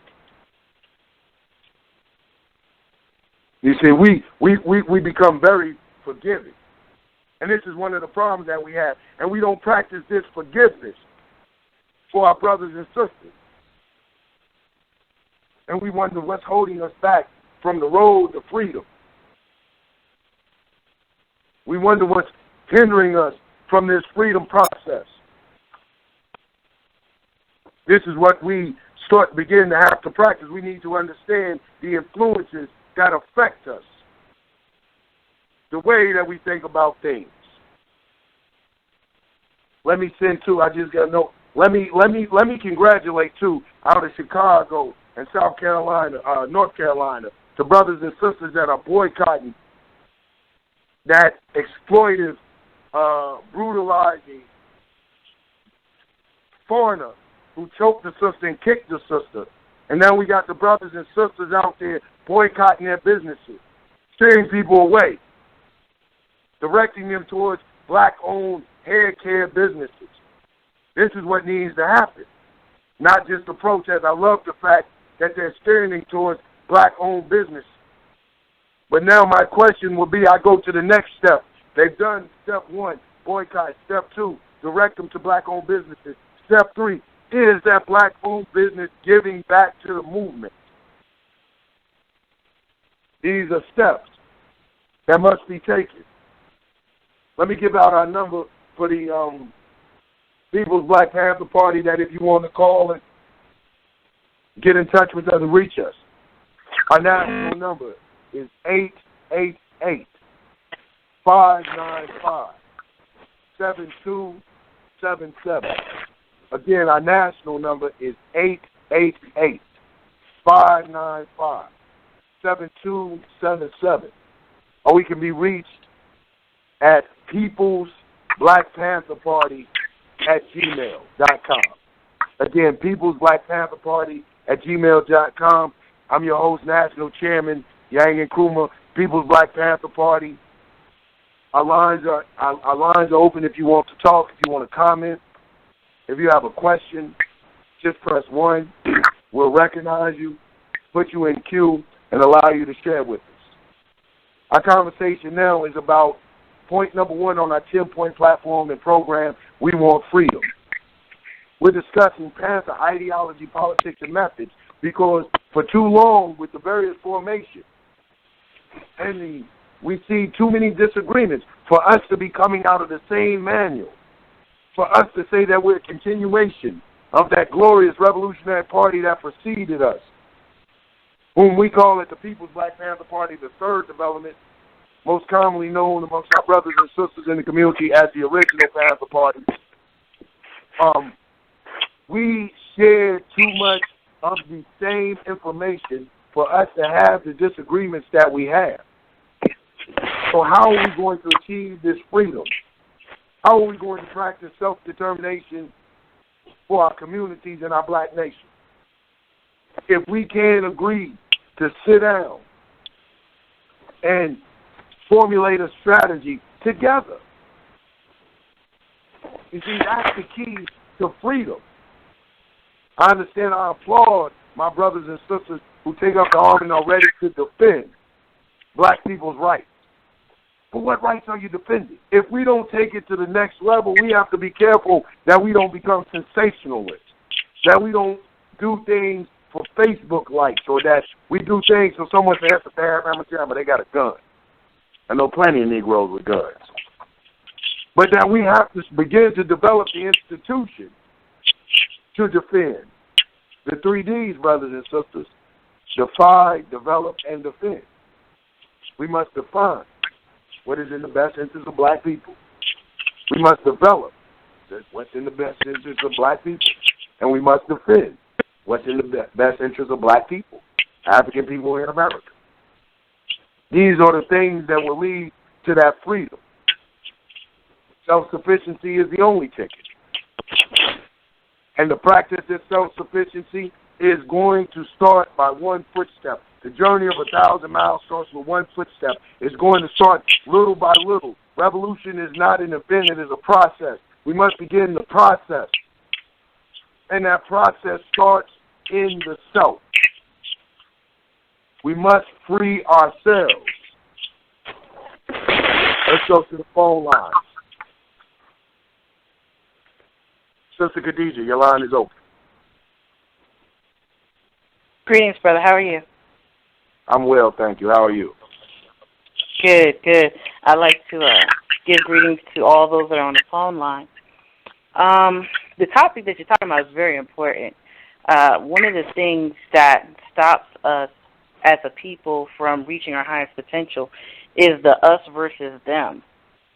You see, we become very forgiving. And this is one of the problems that we have. And we don't practice this forgiveness for our brothers and sisters. And we wonder what's holding us back from the road to freedom. We wonder what's hindering us from this freedom process. This is what we begin to have to practice. We need to understand the influences that affect us, the way that we think about things. Let me send too. I just got to know. Let me congratulate too out of Chicago and South Carolina, North Carolina, the brothers and sisters that are boycotting that exploitive, brutalizing foreigner who choked the sister and kicked the sister. And now we got the brothers and sisters out there boycotting their businesses, steering people away, directing them towards black-owned hair care businesses. This is what needs to happen, not just the protest. I love the fact that they're steering towards black-owned businesses. But now my question will be, I go to the next step. They've done step 1, boycott. Step 2, direct them to black-owned businesses. Step 3, is that black-owned business giving back to the movement? These are steps that must be taken. Let me give out our number for the People's Black Panther Party, that if you want to call and get in touch with us and reach us. Our national number is 888-595-7277. Again, our national number is 888-595-7277. Or we can be reached at People's Black Panther Party @gmail.com. Again, People's Black Panther Party @gmail.com. I'm your host, National Chairman Yanga Nkrumah, People's Black Panther Party. Our lines are open if you want to talk, if you want to comment. If you have a question, just press 1. We'll recognize you, put you in queue, and allow you to share with us. Our conversation now is about point number 1 on our 10-point platform and program, We Want Freedom. We're discussing Panther ideology, politics, and methods because for too long with the various formations, and we see too many disagreements for us to be coming out of the same manual, for us to say that we're a continuation of that glorious revolutionary party that preceded us, whom we call at the People's Black Panther Party the third development, most commonly known amongst our brothers and sisters in the community as the original Panther Party. We share too much of the same information for us to have the disagreements that we have. So how are we going to achieve this freedom? How are we going to practice self-determination for our communities and our black nation. If we can't agree to sit down and formulate a strategy together. You see, that's the key to freedom. I understand, I applaud my brothers and sisters who take up the arm and are ready to defend black people's rights. But what rights are you defending? If we don't take it to the next level, we have to be careful that we don't become sensationalists, that we don't do things for Facebook likes, or that we do things so someone says, but they got a gun. I know plenty of Negroes with guns. But that we have to begin to develop the institution to defend. The 3 Ds, brothers and sisters: defy, develop, and defend. We must define what is in the best interest of black people. We must develop what's in the best interest of black people. And we must defend what's in the best interest of black people, African people in America. These are the things that will lead to that freedom. Self-sufficiency is the only ticket. And the practice of self-sufficiency is going to start by one footstep. The journey of 1,000 miles starts with one footstep. It's going to start little by little. Revolution is not an event, it is a process. We must begin the process. And that process starts in the self. We must free ourselves. Let's go to the phone line. Sister Khadija, your line is open.
Greetings, brother. How are you?
I'm well, thank you. How are you?
Good, good. I'd like to give greetings to all those that are on the phone line. The topic that you're talking about is very important. One of the things that stops us as a people from reaching our highest potential is the us versus them.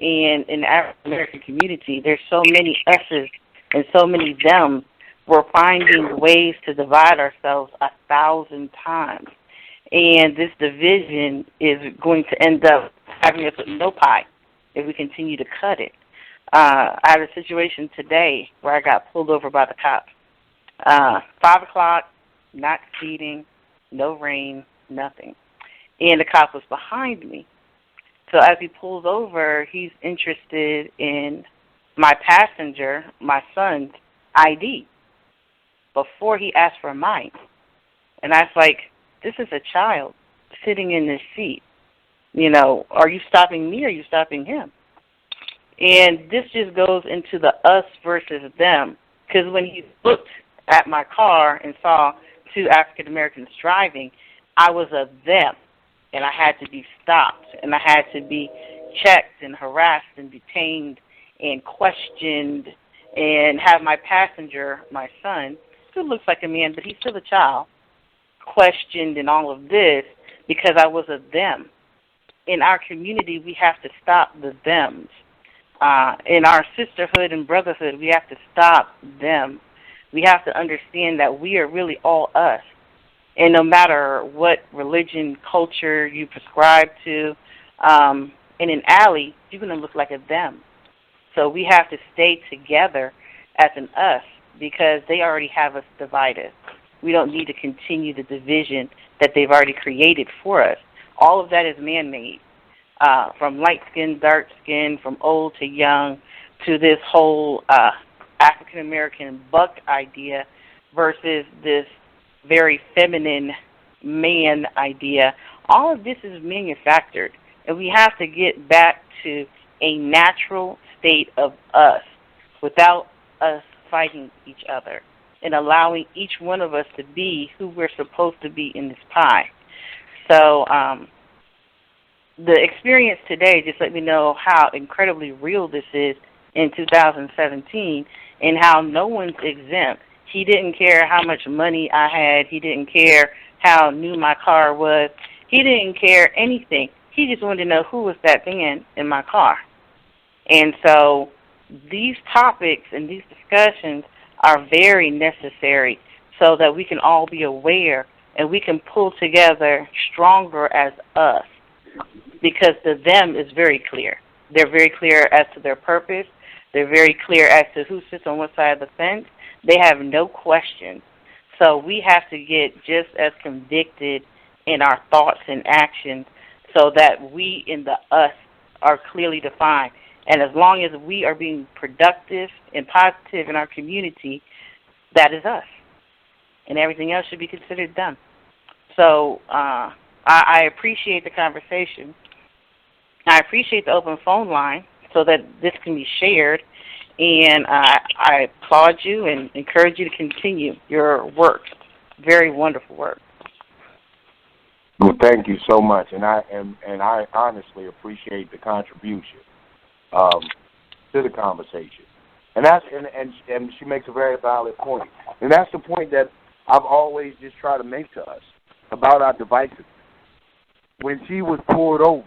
And in the African American community, there's so many us's and so many them. We're finding ways to divide ourselves 1,000 times. And this division is going to end up having us with no pie if we continue to cut it. I had a situation today where I got pulled over by the cops. 5 o'clock, not speeding, no rain, nothing. And the cop was behind me. So as he pulls over, he's interested in my passenger, my son's ID, before he asked for mine. And I was like, this is a child sitting in this seat. You know, are you stopping me or are you stopping him? And this just goes into the us versus them. Because when he looked at my car and saw 2 African Americans driving, I was a them. And I had to be stopped. And I had to be checked and harassed and detained and questioned and have my passenger, my son, who looks like a man, but he's still a child, questioned and all of this because I was a them. In our community, we have to stop the thems. In our sisterhood and brotherhood, we have to stop them. We have to understand that we are really all us. And no matter what religion, culture you prescribe to, in an alley, you're going to look like a them. So we have to stay together as an us because they already have us divided. We don't need to continue the division that they've already created for us. All of that is man-made, from light skin, dark skin, from old to young, to this whole African-American buck idea versus this very feminine man idea. All of this is manufactured, and we have to get back to a natural state of us without us fighting each other and allowing each one of us to be who we're supposed to be in this pie. So the experience today just let me know how incredibly real this is in 2017 and how no one's exempt. He didn't care how much money I had. He didn't care how new my car was. He didn't care anything. He just wanted to know who was that man in my car. And so these topics and these discussions are very necessary so that we can all be aware and we can pull together stronger as us, because the them is very clear. They're very clear as to their purpose. They're very clear as to who sits on what side of the fence. They have no question. So we have to get just as convicted in our thoughts and actions so that we in the us are clearly defined. And as long as we are being productive and positive in our community, that is us. And everything else should be considered done. So I appreciate the conversation. I appreciate the open phone line so that this can be shared. And I applaud you and encourage you to continue your work. Very wonderful work.
Well, thank you so much, and I honestly appreciate the contribution to the conversation. And that's and she makes a very valid point, and that's the point that I've always just tried to make to us about our divisiveness. When she was pulled over,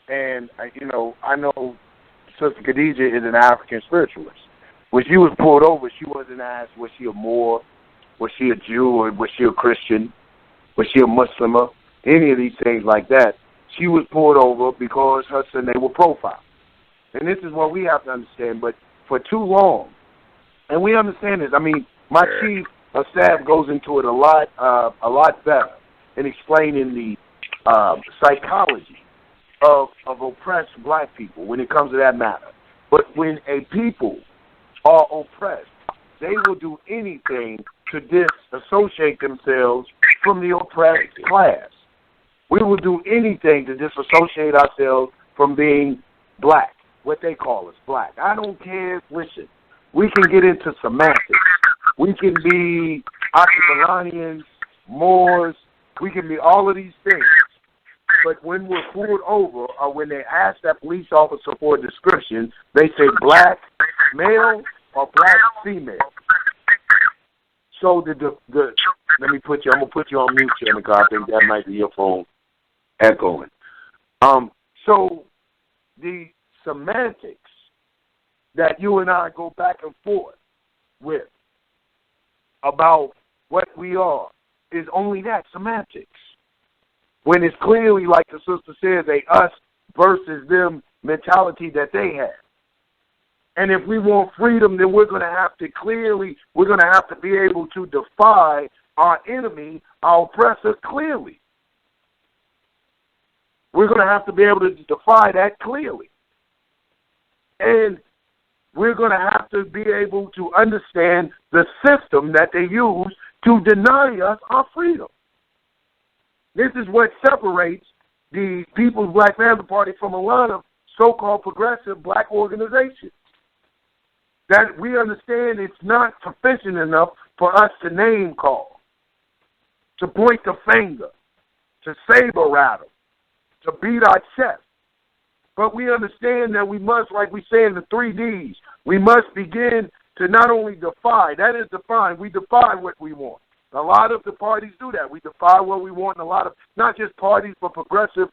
and I know Sister Khadija is an African spiritualist. When she was pulled over, she wasn't asked, was she a Moor, was she a Jew, or was she a Christian, was she a Muslim, any of these things like that. She was pulled over because they were profiled. And this is what we have to understand. But for too long, and we understand this. I mean, my chief of staff goes into it a lot better in explaining the psychology of oppressed black people when it comes to that matter. But when a people are oppressed, they will do anything to disassociate themselves from the oppressed class. We will do anything to disassociate ourselves from being black, what they call us, black. I don't care. Listen, we can get into semantics. We can be Ashkelonians, Moors. We can be all of these things. But when we're pulled over or when they ask that police officer for a description, they say black male or black female. So let me put you. I'm gonna put you on mute, Chairman, because I think that might be your phone echoing. So the semantics that you and I go back and forth with about what we are is only that, semantics. When it's clearly, like the sister says, a us versus them mentality that they have. And if we want freedom, then we're going to have to be able to defy our enemy, our oppressor, clearly. We're going to have to be able to defy that clearly. And we're going to have to be able to understand the system that they use to deny us our freedom. This is what separates the People's Black Panther Party from a lot of so-called progressive black organizations. That we understand it's not sufficient enough for us to name call, to point the finger, to saber rattle, to beat our chest. But we understand that we must, like we say in the 3 Ds, we must begin to not only defy, that is define, we defy what we want. A lot of the parties do that. We defy what we want, and a lot of, not just parties, but progressive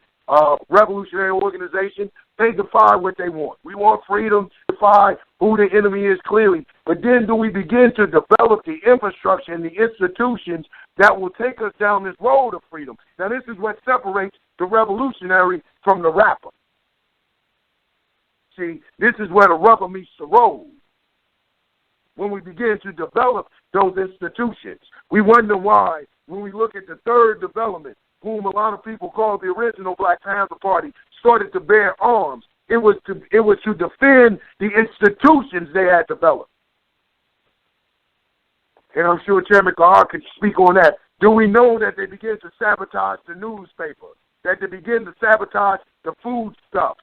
revolutionary organizations, they defy what they want. We want freedom, defy who the enemy is clearly. But then do we begin to develop the infrastructure and the institutions that will take us down this road of freedom? Now, this is what separates the revolutionary from the rapper. See, this is where the rubber meets the road. When we begin to develop those institutions, we wonder why, when we look at the third development, whom a lot of people call the original Black Panther Party, started to bear arms, it was to defend the institutions they had developed. And I'm sure Chairman Kahar could speak on that. Do we know that they began to sabotage the newspaper, that they began to sabotage the food stuff,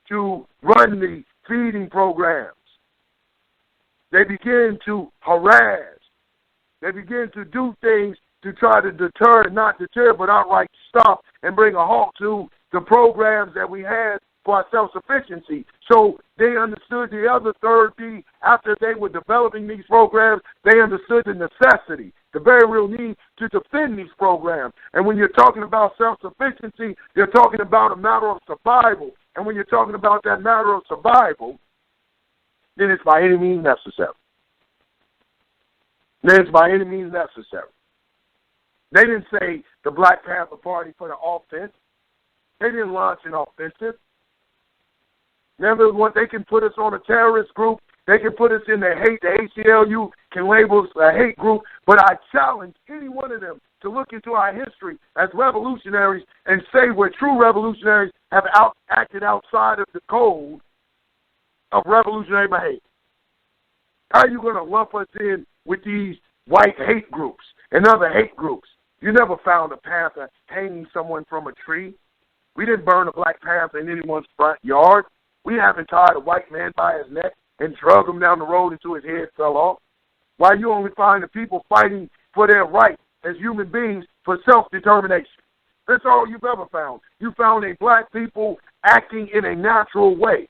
to run the feeding programs? They begin to harass. They begin to do things to try to deter, not deter, but outright stop and bring a halt to the programs that we had for our self-sufficiency. So they understood the other third P. After they were developing these programs, they understood the necessity, the very real need to defend these programs. And when you're talking about self-sufficiency, you're talking about a matter of survival. And when you're talking about that matter of survival, then it's by any means necessary. Then it's by any means necessary. They didn't say the Black Panther Party for the offense. They didn't launch an offensive. Never want they can put us on a terrorist group
They can put us in the hate. The ACLU can label us a hate group, but I challenge any one of them to look into our history as revolutionaries and say where true revolutionaries have acted outside of the code of revolutionary behavior. How are you going to lump us in with these white hate groups and other hate groups? You never found a panther hanging someone from a tree. We didn't burn a black panther in anyone's front yard. We haven't tied a white man by his neck and drug him down the road until his head fell off. Why you only find the people fighting for their right as human beings for self-determination? That's all you've ever found. You found a black people acting in a natural way.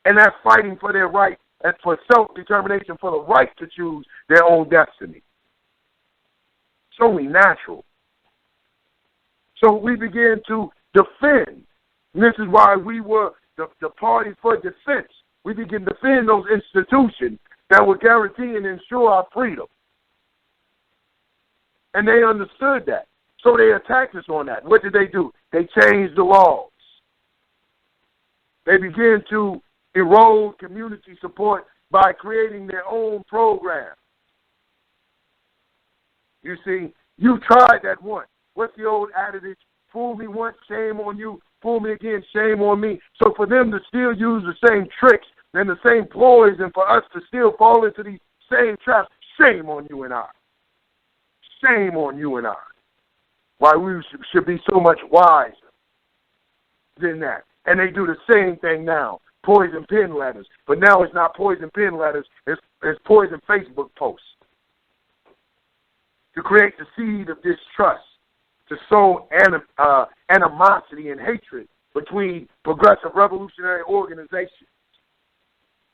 And that's fighting for their right and for self-determination, for the right to choose their own destiny. It's only natural. So we began to defend. And this is why we were the party for defense. We began to defend those institutions that would guarantee and ensure our freedom. And they understood that. So they attacked us on that. What did they do? They changed the laws. They began to erode community support by creating their own program. You see, you tried that once. What's the old adage? Fool me once, shame on you. Fool me again, shame on me. So for them to still use the same tricks and the same ploys and for us to still fall into these same traps, shame on you and I. Shame on you and I. Why we should be so much wiser than that. And they do the same thing now. Poison pen letters. But now it's not poison pen letters. It's poison Facebook posts. To create the seed of distrust. To sow animosity and hatred between progressive revolutionary organizations.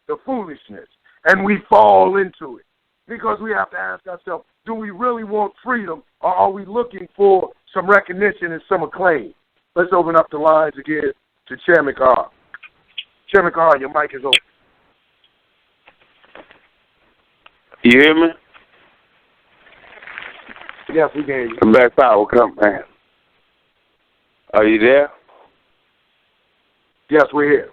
The foolishness. And we fall into it. Because we have to ask ourselves, do we really want freedom or are we looking for some recognition and some acclaim? Let's open up the lines again to Chairman Carr. Chairman Carr, your mic is open.
You hear me?
Yes, we can hear you.
Come back, power, come, man. Are you there?
Yes, we're here.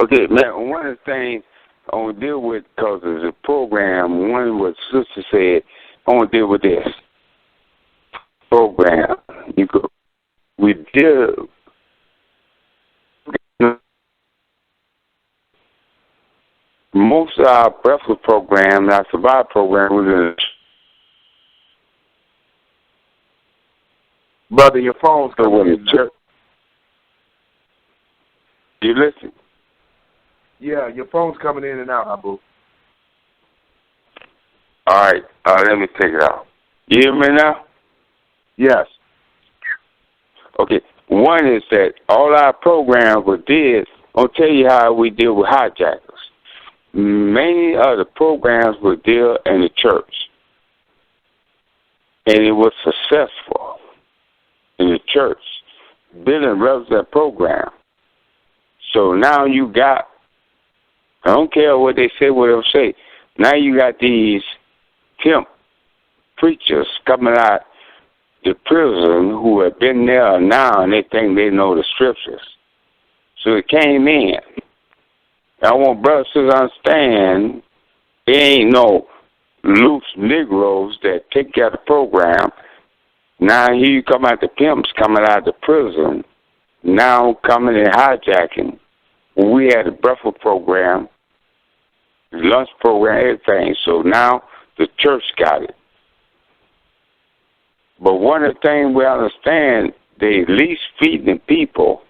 Okay, man, one of the things I want to deal with, because there's a program, one of what Sister said, I want to deal with this program. We did. Most of our breakfast program, our survival program, was in.
Brother, your phone's coming in.
Church. You listen?
Yeah, your phone's coming in and out, Abu.
All right, let me take it out. You hear me now?
Yes.
Okay, one is that all our programs we did, I'll tell you how we deal with hijackers. Many of the programs were deal in the church, and it was successful in the church, building resident program. So now you got, I don't care what they say, what they'll say. Now you got these pimp preachers coming out the prison who have been there now and they think they know the scriptures. So it came in. I want brothers to understand there ain't no loose Negroes that take care of the program. Now here you come out the pimps coming out of the prison, now coming and hijacking. We had a breakfast program, lunch program, everything. So now the church got it. But one of the things we understand, they at least feeding people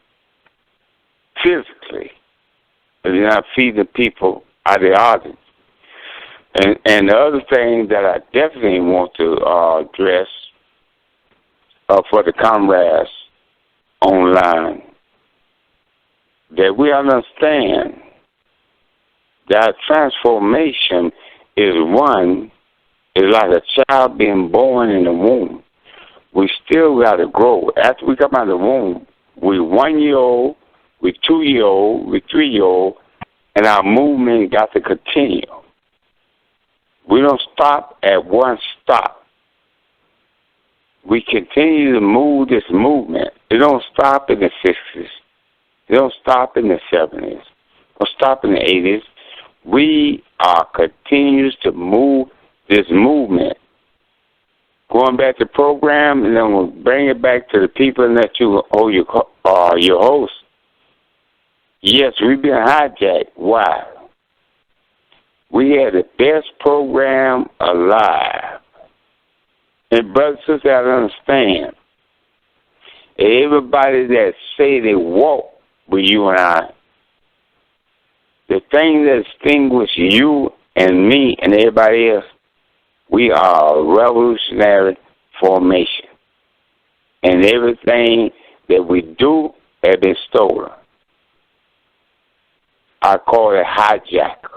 physically. They're not feeding people ideology. And the other thing that I definitely want to address for the comrades online, that we understand that transformation is like a child being born in the womb. We still got to grow. After we come out of the womb, we 1 year old, we 2 year old, we 3 year old, and our movement got to continue. We don't stop at one stop. We continue to move this movement. It don't stop in the 60s. It don't stop in the 70s. or stop in the 80s. We are continues to move this movement. Going back to the program, and then we'll bring it back to the people that you owe your host. Yes, we've been hijacked. Why? We had the best program alive. And brothers and sisters, I understand. Everybody that say they walk with you and I, the thing that distinguishes you and me and everybody else, we are a revolutionary formation. And everything that we do has been stolen. I call it hijackers.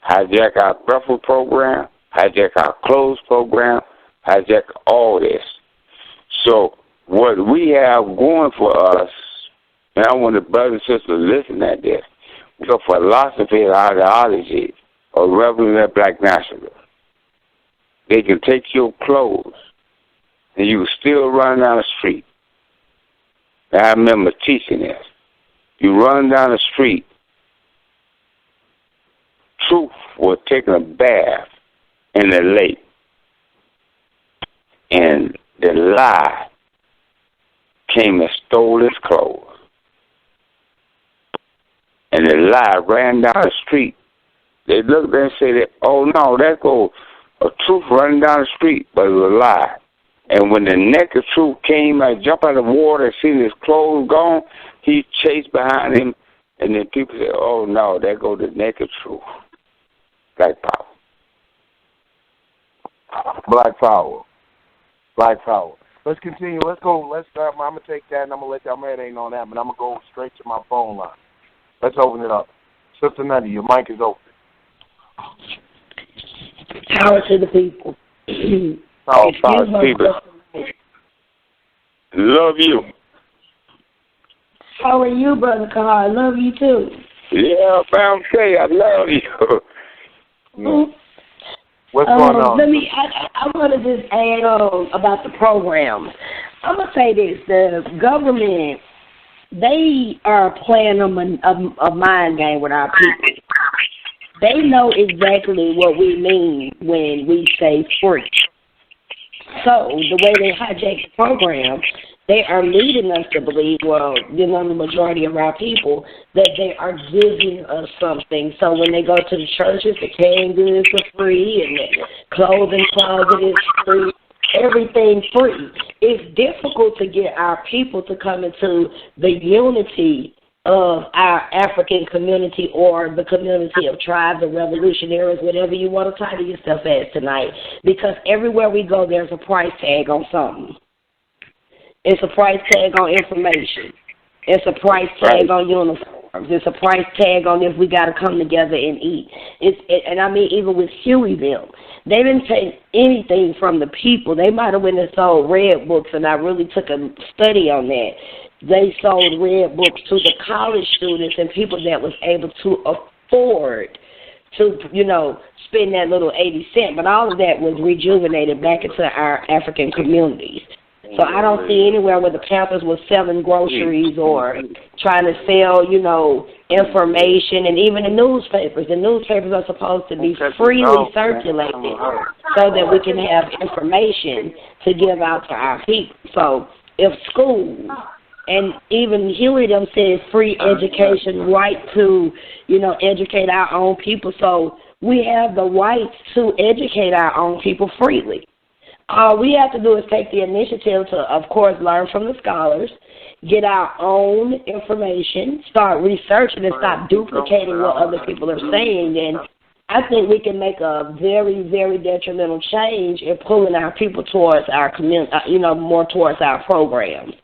Hijack our breakfast program, hijack our clothes program, hijack all this. So what we have going for us, and I want the brothers and sisters to listen at this, the philosophy and ideology of revolutionary black nationalism. They can take your clothes and you still run down the street. And I remember teaching this. You run down the street, truth was taking a bath in the lake. And the lie came and stole his clothes. And the lie ran down the street. They looked there and said, oh no, that goes a truth running down the street, but it was a lie. And when the naked truth came, I jumped out of the water and seen his clothes gone, he chased behind him, and then people said, oh no, there goes the naked truth. Black power.
Black power. Black power. Let's continue. Let's go. I'm going to take that, and I'm going to let y'all marinate on that, but I'm going to go straight to my phone line. Let's open it up. Sister Nutty, your mic is open.
Power to the people.
Power to the people. Love you.
How are you, Brother Carr? I love you, too.
Yeah, fam, say I love you.
Mm-hmm.
What's going on?
I want to just add on about the programs. I'm going to say this. The government, they are playing a mind game with our people. They know exactly what we mean when we say free. So the way they hijack the program, they are leading us to believe, well, the majority of our people, that they are giving us something. So when they go to the churches, the canned goods are free, and the clothing closet is free, everything free. It's difficult to get our people to come into the unity of our African community or the community of tribes or revolutionaries, whatever you want to title yourself as tonight, because everywhere we go, there's a price tag on something. It's a price tag on information. It's a price tag on uniforms. It's a price tag on if we got to come together and eat. And I mean, even with Huey them, they didn't take anything from the people. They might have went and sold red books, and I really took a study on that. They sold red books to the college students and people that was able to afford to, spend that little 80 cents. But all of that was rejuvenated back into our African communities. So I don't see anywhere where the Panthers was selling groceries or trying to sell, information, and even the newspapers. The newspapers are supposed to be freely circulated so that we can have information to give out to our people. So if schools, and even Huey them said free education, right to, educate our own people. So we have the right to educate our own people freely. All we have to do is take the initiative to, of course, learn from the scholars, get our own information, start researching, and stop duplicating what other people are saying. And I think we can make a very, very detrimental change in pulling our people towards our community, more towards our programs.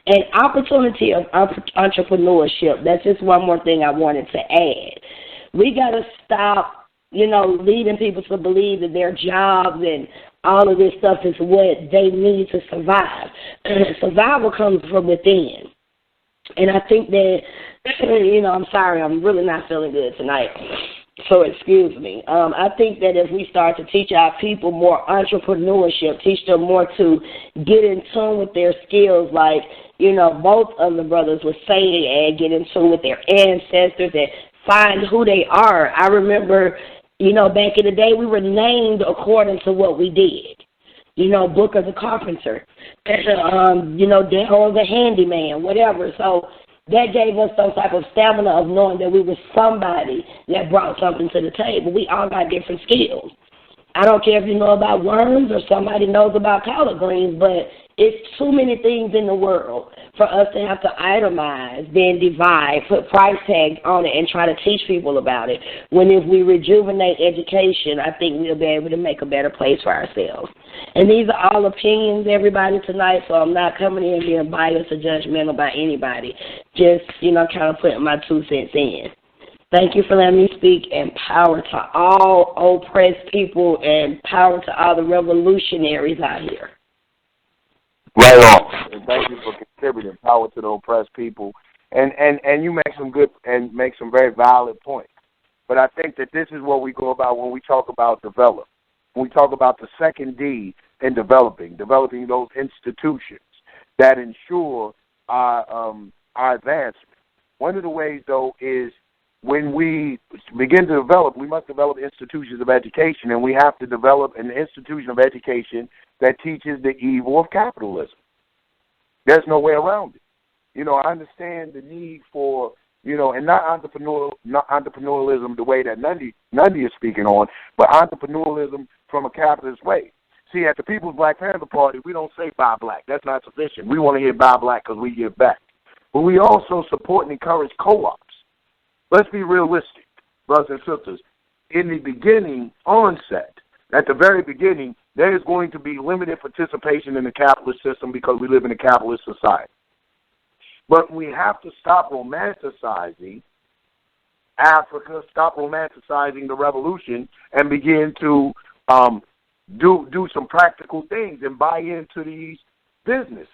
And opportunity of entrepreneurship, that's just one more thing I wanted to add. We got to stop, leading people to believe that their jobs and all of this stuff is what they need to survive. Survival comes from within. And I think that, I'm sorry, I'm really not feeling good tonight. So excuse me. I think that if we start to teach our people more entrepreneurship, teach them more to get in tune with their skills, like, both of the brothers were saying, and get in tune with their ancestors and find who they are. I remember, back in the day, we were named according to what we did. Booker the carpenter, Darryl the handyman, whatever. So that gave us some type of stamina of knowing that we were somebody that brought something to the table. We all got different skills. I don't care if you know about worms or somebody knows about collard greens, but it's too many things in the world for us to have to itemize, then divide, put price tags on it, and try to teach people about it. When if we rejuvenate education, I think we'll be able to make a better place for ourselves. And these are all opinions, everybody, tonight, so I'm not coming in being biased or judgmental by anybody. Just, kind of putting my 2 cents in. Thank you for letting me speak, and power to all oppressed people and power to all the revolutionaries out here.
Right on. And thank you for contributing power to the oppressed people. And you make some good and make some very valid points. But I think that this is what we go about when we talk about develop. When we talk about the second D in developing those institutions that ensure our advancement. One of the ways, though, is when we begin to develop, we must develop institutions of education, and we have to develop an institution of education that teaches the evil of capitalism. There's no way around it. I understand the need for, and not entrepreneurialism the way that Nundy is speaking on, but entrepreneurialism from a capitalist way. See, at the People's Black Panther Party, we don't say buy black. That's not sufficient. We want to hear buy black because we give back. But we also support and encourage co-ops. Let's be realistic, brothers and sisters. In the beginning onset, at the very beginning, there is going to be limited participation in the capitalist system because we live in a capitalist society. But we have to stop romanticizing Africa, stop romanticizing the revolution, and begin to do some practical things and buy into these businesses.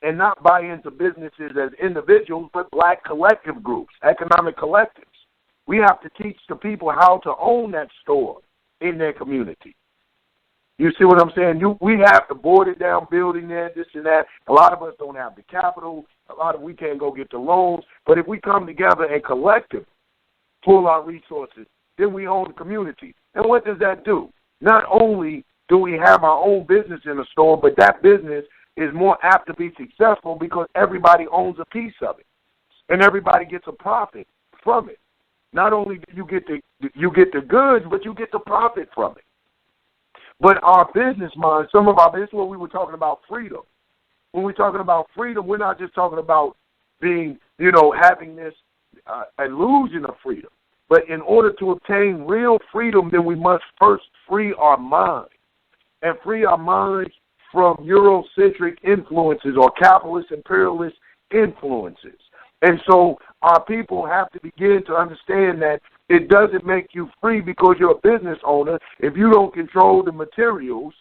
And not buy into businesses as individuals, but black collective groups, economic collectives. We have to teach the people how to own that store in their community. You see what I'm saying? We have to board it down, building there, this and that. A lot of us don't have the capital. We can't go get the loans. But if we come together and collectively pull our resources, then we own the community. And what does that do? Not only do we have our own business in the store, but that business is more apt to be successful because everybody owns a piece of it, and everybody gets a profit from it. Not only do you get the goods, but you get the profit from it. But our business mind, this is what we were talking about, freedom. When we're talking about freedom, we're not just talking about being, having this illusion of freedom. But in order to obtain real freedom, then we must first free our mind, and free our minds from Eurocentric influences or capitalist imperialist influences. And so our people have to begin to understand that it doesn't make you free because you're a business owner if you don't control the materials,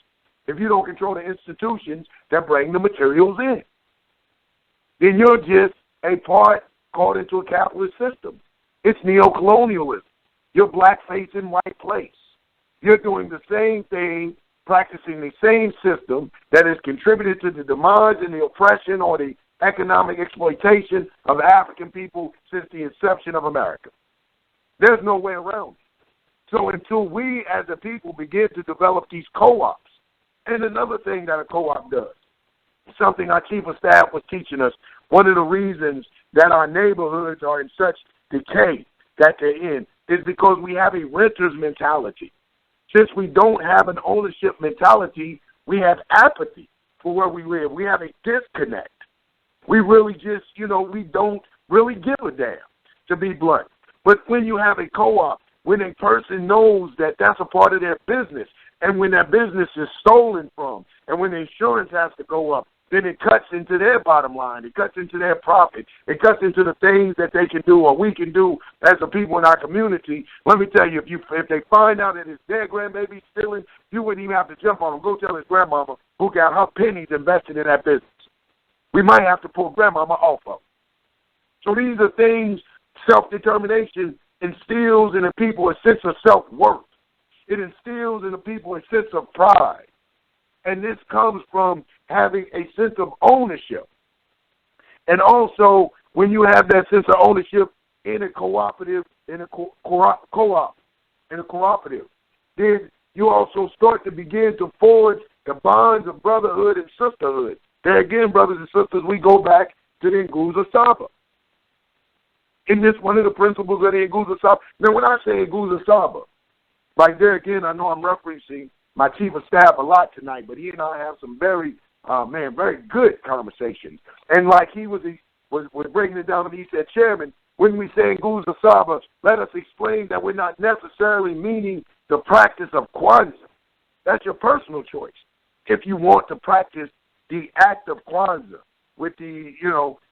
if you don't control the institutions that bring the materials in. Then you're just a part caught into a capitalist system. It's neocolonialism. You're blackface in white place. You're doing the same thing, practicing the same system that has contributed to the demise and the oppression or the economic exploitation of African people since the inception of America. There's no way around it. So until we as a people begin to develop these co-ops, and another thing that a co-op does, something our chief of staff was teaching us, one of the reasons that our neighborhoods are in such decay that they're in is because we have a renter's mentality. Since we don't have an ownership mentality, we have apathy for where we live. We have a disconnect. We really just, we don't really give a damn, to be blunt. But when you have a co-op, when a person knows that that's a part of their business, and when that business is stolen from, and when the insurance has to go up, then it cuts into their bottom line. It cuts into their profit. It cuts into the things that they can do or we can do as the people in our community. Let me tell you, if they find out that it's their grandbaby stealing, you wouldn't even have to jump on them. Go tell his grandmama who got her pennies invested in that business. We might have to pull grandmama off of them. So these are things, self-determination
instills in the people a sense of self-worth. It instills in the people a sense of pride. And this comes from having a sense of ownership. And also, when you have that sense of ownership in a cooperative, in a co-op, in a cooperative, then you also start to begin to forge the bonds of brotherhood and sisterhood. There again, brothers and sisters, we go back to the Nguzo Saba. In this, one of the principles of the Nguzo Saba. Now, when I say Nguzo Saba, right there again, I know I'm referencing my chief of staff a lot tonight, but he and I have some very good conversations. And like he was breaking it down, and he said, Chairman, when we say Nguzo Saba, let us explain that we're not necessarily meaning the practice of Kwanzaa. That's your personal choice. If you want to practice the act of Kwanzaa with the,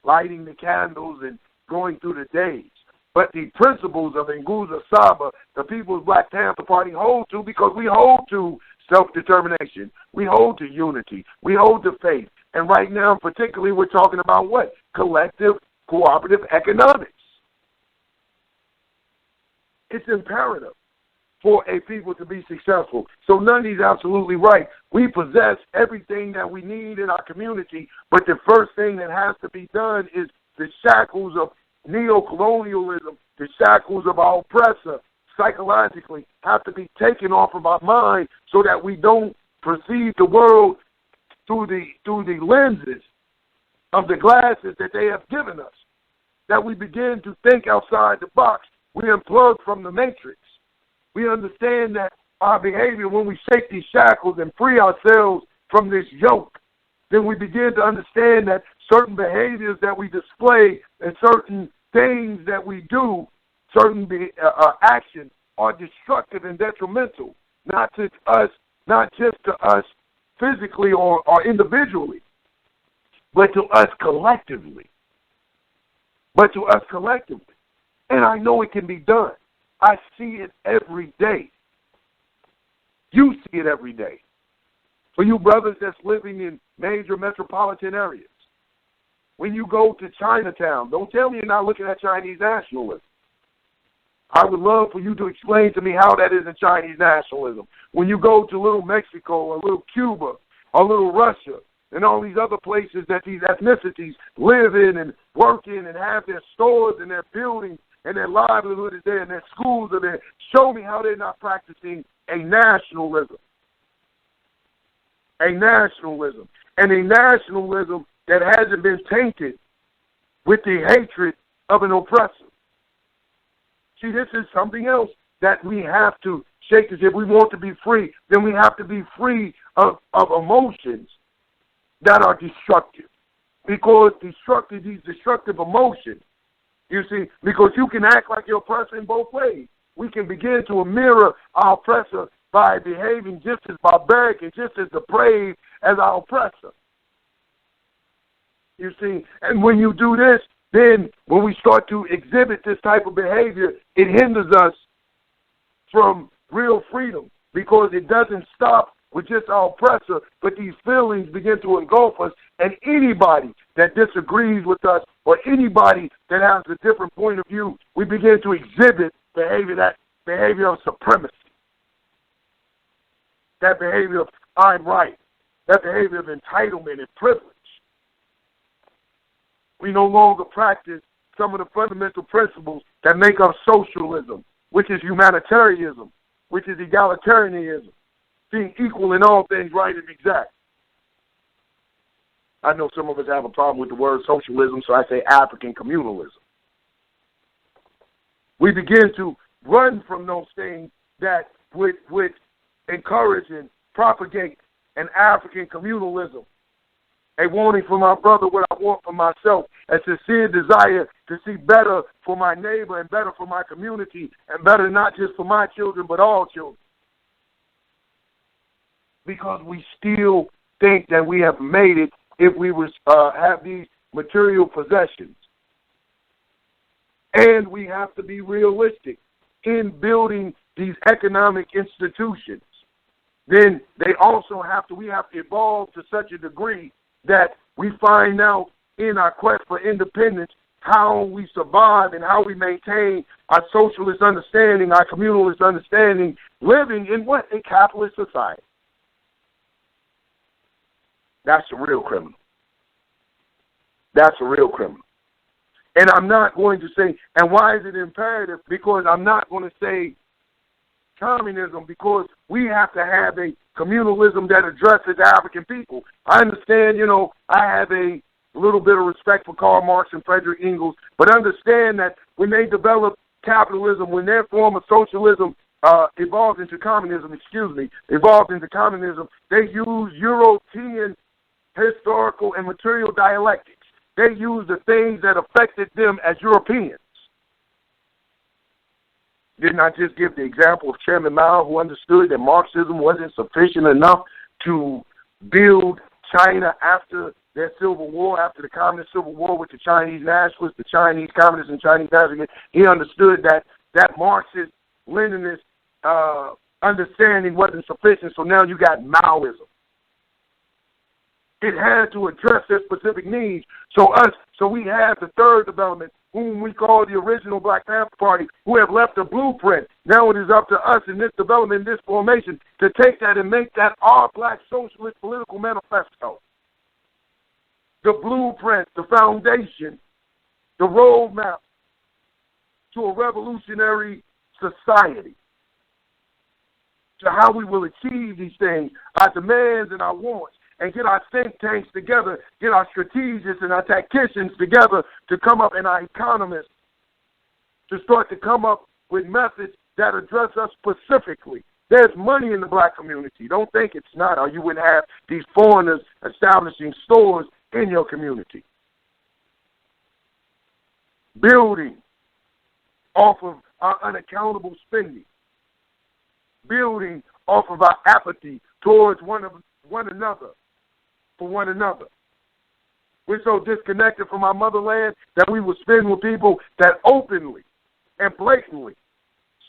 lighting the candles and going through the days. But the principles of Nguzo Saba, the People's Black Panther Party hold to, because we hold to self-determination. We hold to unity. We hold to faith. And right now, particularly, we're talking about what? Collective, cooperative economics. It's imperative for a people to be successful. So Nundy's absolutely right. We possess everything that we need in our community, but the first thing that has to be done is the shackles of neo-colonialism, the shackles of our oppressor, psychologically have to be taken off of our mind so that we don't perceive the world through the lenses of the glasses that they have given us, that we begin to think outside the box. We unplug from the matrix. We understand that our behavior, when we shake these shackles and free ourselves from this yoke, then we begin to understand that certain behaviors that we display and certain things that we do, certain actions are destructive and detrimental, not just to us physically or individually, but to us collectively. And I know it can be done. I see it every day. You see it every day. For you brothers that's living in major metropolitan areas, when you go to Chinatown, don't tell me you're not looking at Chinese nationalism. I would love for you to explain to me how that is in Chinese nationalism. When you go to little Mexico or little Cuba or little Russia and all these other places that these ethnicities live in and work in and have their stores and their buildings and their livelihood is there and their schools are there, show me how they're not practicing a nationalism. A nationalism. And a nationalism that hasn't been tainted with the hatred of an oppressor. See, this is something else that we have to shake. If we want to be free, then we have to be free of emotions that are destructive. Because these destructive emotions, you see, because you can act like your oppressor in both ways. We can begin to mirror our oppressor by behaving just as barbaric and just as depraved as our oppressor. You see, and when you do this, then when we start to exhibit this type of behavior, it hinders us from real freedom because it doesn't stop with just our oppressor, but these feelings begin to engulf us, and anybody that disagrees with us or anybody that has a different point of view, we begin to exhibit behavior of supremacy, that behavior of I'm right, that behavior of entitlement and privilege. We no longer practice some of the fundamental principles that make up socialism, which is humanitarianism, which is egalitarianism, being equal in all things, right and exact. I know some of us have a problem with the word socialism, so I say African communalism. We begin to run from those things that would encourage and propagate an African communalism. A wanting for my brother what I want for myself, a sincere desire to see better for my neighbor and better for my community and better not just for my children but all children. Because we still think that we have made it if we have these material possessions. And we have to be realistic in building these economic institutions. Then we have to evolve to such a degree that we find out in our quest for independence how we survive and how we maintain our socialist understanding, our communalist understanding, living in what? A capitalist society. That's a real criminal. That's a real criminal. And I'm not going to say, and why is it imperative? Because I'm not going to say communism, because we have to have a communalism that addresses African people. I understand, I have a little bit of respect for Karl Marx and Frederick Engels, but understand that when they developed capitalism, when their form of socialism evolved into communism, they used European historical and material dialectics. They used the things that affected them as Europeans. Didn't I just give the example of Chairman Mao, who understood that Marxism wasn't sufficient enough to build China after their civil war, after the communist civil war with the Chinese nationalists, the Chinese communists and Chinese nationalists? He understood that Marxist, Leninist understanding wasn't sufficient, so now you got Maoism. It had to address their specific needs. So we have the third development, whom we call the original Black Panther Party, who have left a blueprint. Now it is up to us in this development, in this formation, to take that and make that our black socialist political manifesto. The blueprint, the foundation, the roadmap to a revolutionary society, to how we will achieve these things, our demands and our wants, and get our think tanks together, get our strategists and our tacticians together to come up, and our economists to start to come up with methods that address us specifically. There's money in the black community. Don't think it's not, or you wouldn't have these foreigners establishing stores in your community. Building off of our unaccountable spending. Building off of our apathy towards one another. For one another. We're so disconnected from our motherland that we will spend with people that openly and blatantly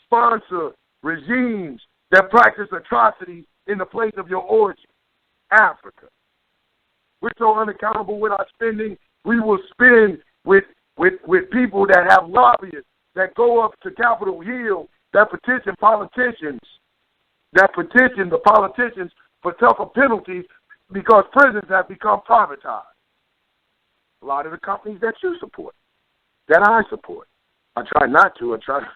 sponsor regimes that practice atrocities in the place of your origin, Africa. We're so unaccountable with our spending, we will spend with people that have lobbyists that go up to Capitol Hill that petition the politicians for tougher penalties because prisons have become privatized. A lot of the companies that you support, that I support. I try not to. I try to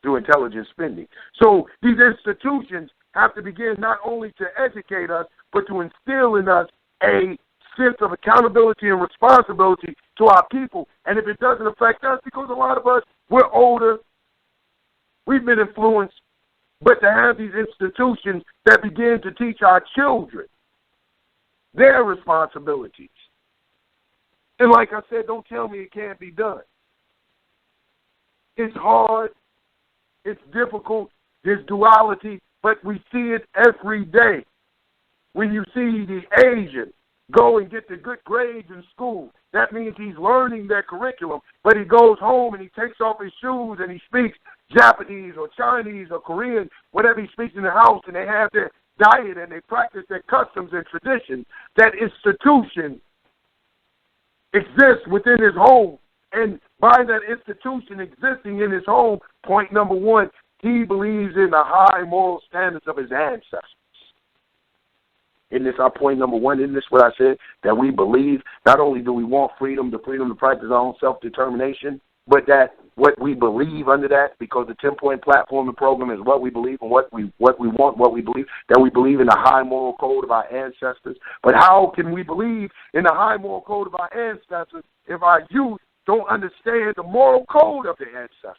do intelligent spending. So these institutions have to begin not only to educate us, but to instill in us a sense of accountability and responsibility to our people. And if it doesn't affect us, because a lot of us, we're older, we've been influenced, but to have these institutions that begin to teach our children their responsibilities. And like I said, don't tell me it can't be done. It's hard. It's difficult. There's duality, but we see it every day. When you see the Asian go and get the good grades in school, that means he's learning their curriculum, but he goes home and he takes off his shoes and he speaks Japanese or Chinese or Korean, whatever he speaks in the house, and they have their diet and they practice their customs and traditions. That institution exists within his home. And by that institution existing in his home, point number one, he believes in the high moral standards of his ancestors. Isn't this our point number one? Isn't this what I said? That we believe not only do we want freedom, the freedom to practice our own self-determination, but that what we believe under that, because the 10-point platform and program is what we believe and what we want, what we believe, that we believe in the high moral code of our ancestors. But how can we believe in the high moral code of our ancestors if our youth don't understand the moral code of their ancestors,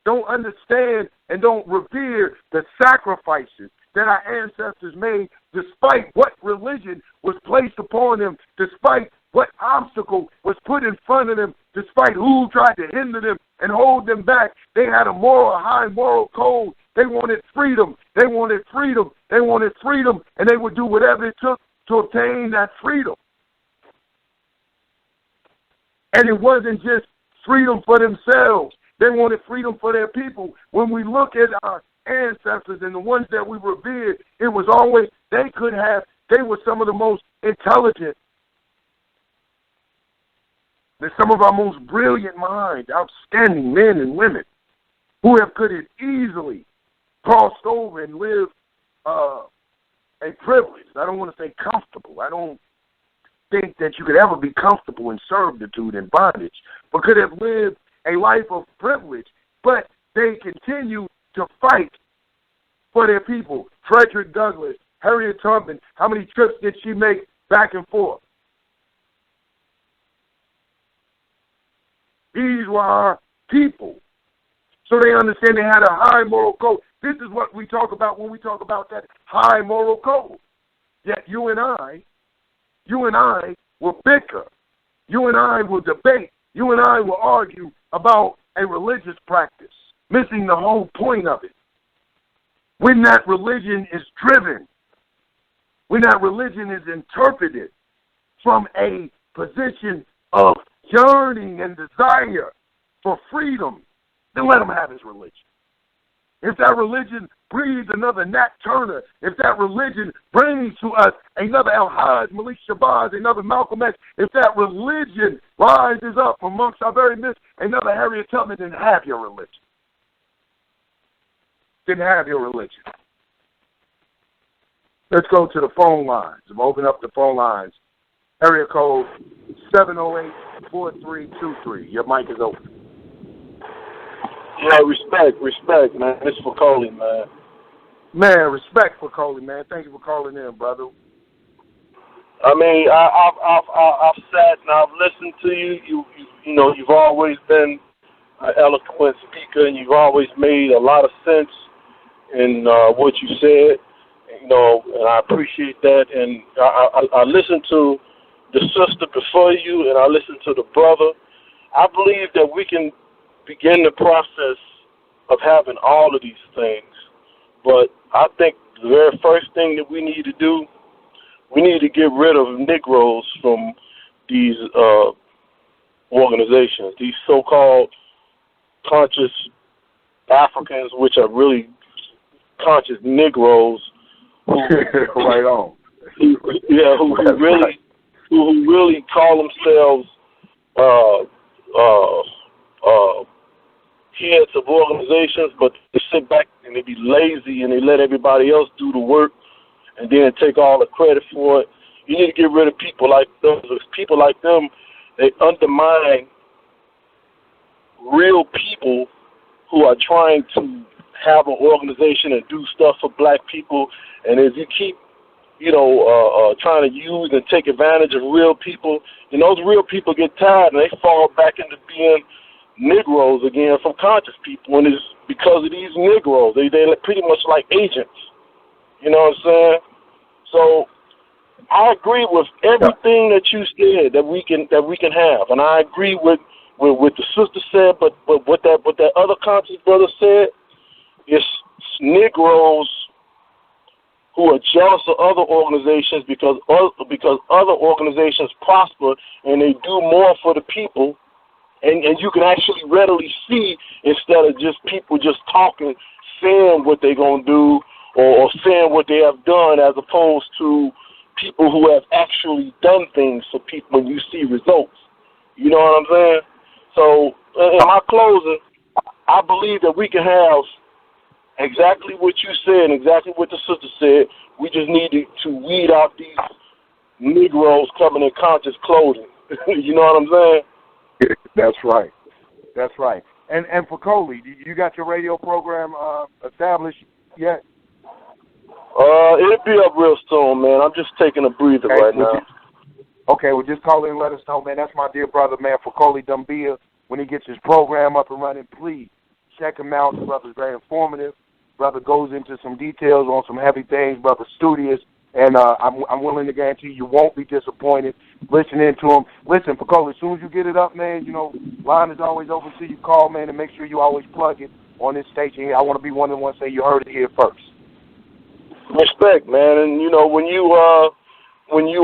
don't understand and don't revere the sacrifices that our ancestors made despite what religion was placed upon them, despite what obstacle was put in front of them, despite who tried to hinder them and hold them back. They had a high moral code. They wanted freedom. They wanted freedom. They wanted freedom, and they would do whatever it took to obtain that freedom. And it wasn't just freedom for themselves. They wanted freedom for their people. When we look at our ancestors and the ones that we revered, it was always, they were some of the most intelligent, There's some of our most brilliant minds, outstanding men and women, who could have easily crossed over and lived a privilege. I don't want to say comfortable. I don't think that you could ever be comfortable in servitude and bondage, but could have lived a life of privilege, but they continue to fight for their people. Frederick Douglass, Harriet Tubman, how many trips did she make back and forth? These were our people. So they understand they had a high moral code. This is what we talk about when we talk about that high moral code. Yet you and I will bicker. You and I will debate. You and I will argue about a religious practice, missing the whole point of it. When that religion is driven, when that religion is interpreted from a position of yearning and desire for freedom, then let him have his religion. If that religion breeds another Nat Turner, if that religion brings to us another El-Hajj, Malik Shabazz, another Malcolm X, if that religion rises up amongst our very midst, another Harriet Tubman, then have your religion. Then have your religion. Let's go to the phone lines. I'm opening up the phone lines. Area code 708-4323. Your mic is open.
Yeah, respect, man. This is for Coley, man.
Man, respect for Coley, man. Thank you for calling in, brother.
I mean, I've sat and I've listened to you. You know, you've always been an eloquent speaker, and you've always made a lot of sense in what you said. You know, and I appreciate that. And I listened to the sister before you, and I listened to the brother. I believe that we can begin the process of having all of these things. But I think the very first thing that we need to do, we need to get rid of Negroes from these organizations, these so-called conscious Africans, which are really conscious Negroes.
Right on.
Who really call themselves heads of organizations, but they sit back and they be lazy and they let everybody else do the work and then take all the credit for it. You need to get rid of people like them. People like them, they undermine real people who are trying to have an organization and do stuff for black people. And if you keep, trying to use and take advantage of real people, and those real people get tired and they fall back into being Negroes again from conscious people, and it's because of these Negroes. They pretty much like agents. You know what I'm saying? So I agree with everything that you said that we can have, and I agree with the sister said. But what that other conscious brother said is Negroes who are jealous of other organizations because other organizations prosper and they do more for the people. And you can actually readily see, instead of just people just talking, saying what they're going to do or saying what they have done, as opposed to people who have actually done things for people when you see results. You know what I'm saying? So in my closing, I believe that we can have exactly what you said and exactly what the sister said. We just need to weed out these Negroes coming in conscious clothing. You know what I'm saying?
That's right. That's right. And for Coley, you got your radio program established yet?
It'll be up real soon, man. I'm just taking a breather right now.
Okay, well, just call in and let us know, man. That's my dear brother, man, for Coley Dumbia. When he gets his program up and running, please check him out. The brother's very informative. Brother goes into some details on some heavy things. Brother's studious. And I'm willing to guarantee you won't be disappointed listening to him. Listen, Pacola, as soon as you get it up, man, line is always open to you. Call, man, and make sure you always plug it on this station here. I want to be one of the ones say you heard it here first.
Respect, man. And, when you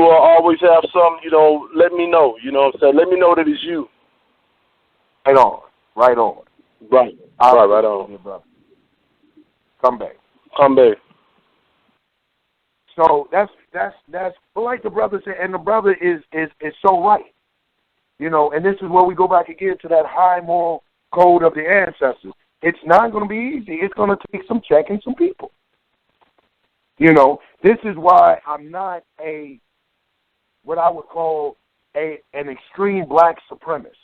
always have something, let me know. You know what I'm saying? Let me know that it's you.
Right on. Right on.
Right. Right on.
Brother. Come back. So that's like the brother said, and the brother is so right. And this is where we go back again to that high moral code of the ancestors. It's not going to be easy. It's going to take some checking some people. This is why I'm not what I would call an extreme black supremacist.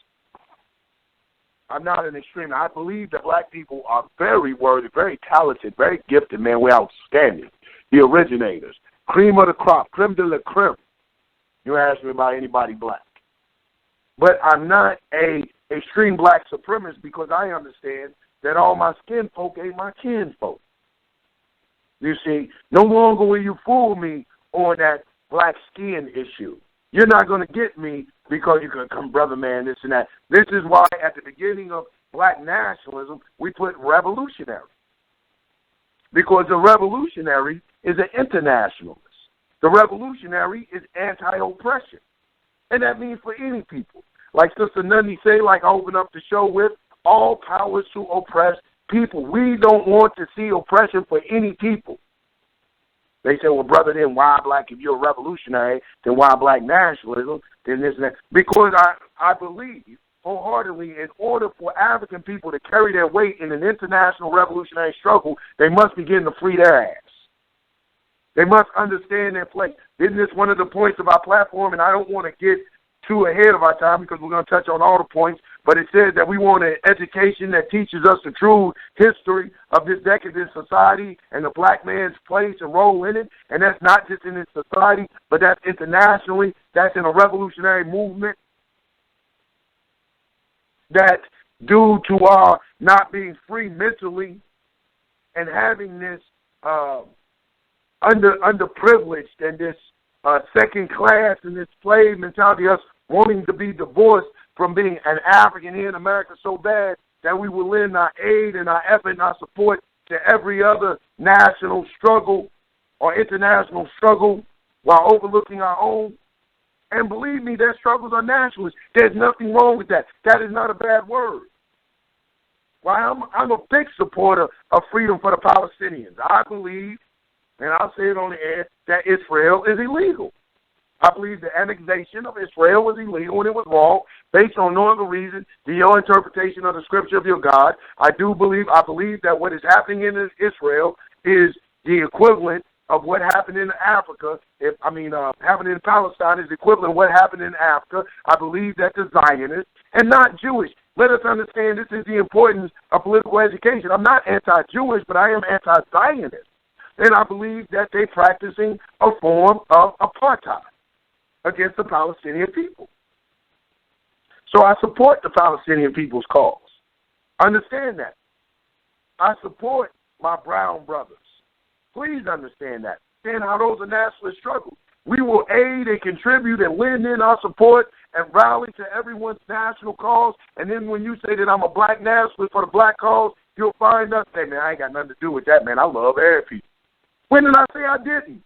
I'm not an extreme. I believe that black people are very worthy, very talented, very gifted, man. We're outstanding. The originators. Cream of the crop. Creme de la creme. You ask me about anybody black. But I'm not a extreme black supremacist because I understand that all my skin folk ain't my kin folk. You see, no longer will you fool me on that black skin issue. You're not going to get me because you can come, brother, man, this and that. This is why at the beginning of black nationalism, we put revolutionary. Because the revolutionary is an internationalist. The revolutionary is anti-oppression. And that means for any people. Like Sister Nundy say, like I open up the show with, all powers to oppress people. We don't want to see oppression for any people. They say, well, brother, then why black? If you're a revolutionary, then why black nationalism? Then this and that. Because I believe wholeheartedly in order for African people to carry their weight in an international revolutionary struggle, they must begin to free their ass. They must understand their place. Isn't this one of the points of our platform? And I don't want to get too ahead of our time because we're going to touch on all the points, but it says that we want an education that teaches us the true history of this decadent society and the black man's place and role in it, and that's not just in this society, but that's internationally, that's in a revolutionary movement, that due to our not being free mentally and having this underprivileged and this second class and this slave mentality, us wanting to be divorced from being an African here in America so bad that we will lend our aid and our effort and our support to every other national struggle or international struggle while overlooking our own. And believe me, their struggles are nationalist. There's nothing wrong with that. That is not a bad word. Well, I'm a big supporter of freedom for the Palestinians. I believe, and I'll say it on the air, that Israel is illegal. I believe the annexation of Israel was illegal and it was wrong based on no other reason than your interpretation of the scripture of your God. I believe that what is happening in Israel is the equivalent of what happened in Africa. Happening in Palestine is the equivalent of what happened in Africa. I believe that the Zionists, and not Jewish. Let us understand this is the importance of political education. I'm not anti-Jewish, but I am anti-Zionist. And I believe that they're practicing a form of apartheid against the Palestinian people. So I support the Palestinian people's cause. Understand that. I support my brown brothers. Please understand that. Understand how those are nationalist struggles. We will aid and contribute and lend in our support and rally to everyone's national cause. And then when you say that I'm a black nationalist for the black cause, you'll find us say, man, I ain't got nothing to do with that, man. I love every people. When did I say I didn't?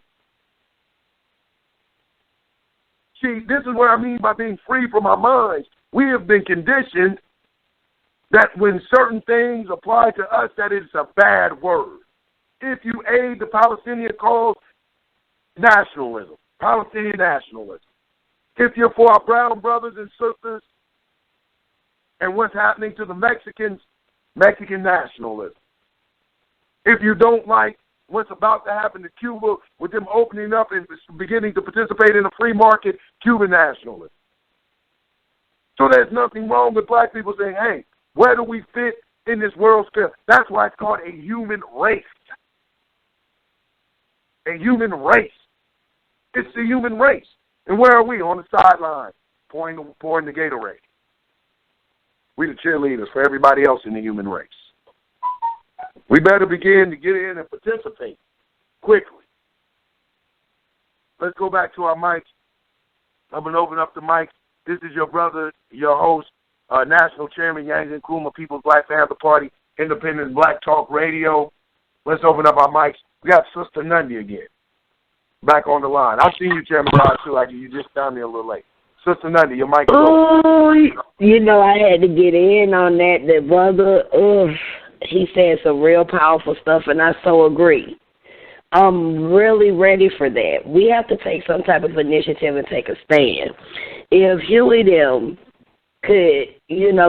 See, this is what I mean by being free from our minds. We have been conditioned that when certain things apply to us, that it's a bad word. If you aid the Palestinian cause, nationalism, Palestinian nationalism. If you're for our brown brothers and sisters and what's happening to the Mexicans, Mexican nationalism. If you don't like what's about to happen to Cuba with them opening up and beginning to participate in a free market, Cuban nationalism. So there's nothing wrong with black people saying, hey, where do we fit in this world scale? That's why it's called a human race. A human race. It's the human race. And where are we? On the sideline, pouring the Gatorade. We the cheerleaders for everybody else in the human race. We better begin to get in and participate quickly. Let's go back to our mics. I'm going to open up the mics. This is your brother, your host, National Chairman Yanga Nkrumah, People's Black Panther Party, Independent Black Talk Radio. Let's open up our mics. We got Sister Nundy again, back on the line. I've seen you, Chairman Rod, too. Like you just found me a little late. Sister Nundy, your mic is open.
I had to get in on that. The brother, he said some real powerful stuff, and I so agree. I'm really ready for that. We have to take some type of initiative and take a stand. If Huey them could,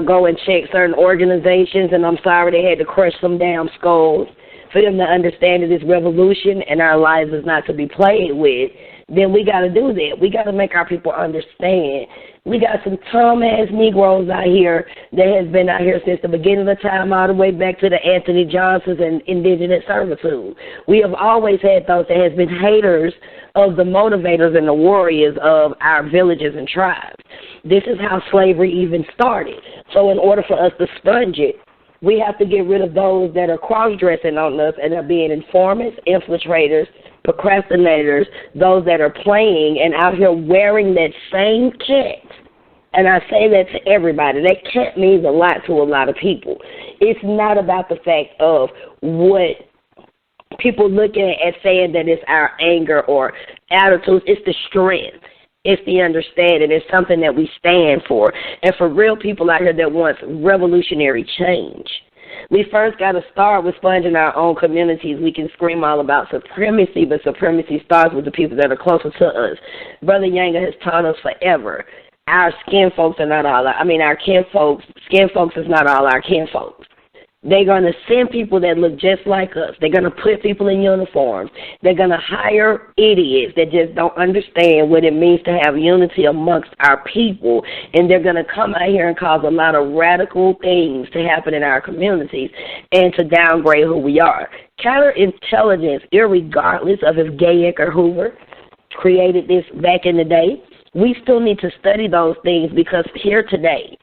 go and check certain organizations, and I'm sorry they had to crush some damn skulls for them to understand that this revolution and our lives is not to be played with, then we got to do that. We got to make our people understand. We got some dumb-ass Negroes out here that has been out here since the beginning of time all the way back to the Anthony Johnsons and indigenous servitude. We have always had those that has been haters of the motivators and the warriors of our villages and tribes. This is how slavery even started. So in order for us to sponge it, we have to get rid of those that are cross-dressing on us and are being informants, infiltrators, procrastinators, those that are playing and out here wearing that same cat. And I say that to everybody. That cat means a lot to a lot of people. It's not about the fact of what people look at saying that it's our anger or attitudes. It's the strength. It's the understanding. It's something that we stand for. And for real people out here that wants revolutionary change, we first got to start with sponging our own communities. We can scream all about supremacy, but supremacy starts with the people that are closer to us. Brother Yanga has taught us forever. Our skin folks are not all our kin folks. Skin folks is not all our kin folks. They're going to send people that look just like us. They're going to put people in uniforms. They're going to hire idiots that just don't understand what it means to have unity amongst our people. And they're going to come out here and cause a lot of radical things to happen in our communities and to downgrade who we are. Counterintelligence, irregardless of if Gay Edgar Hoover created this back in the day, we still need to study those things because here today,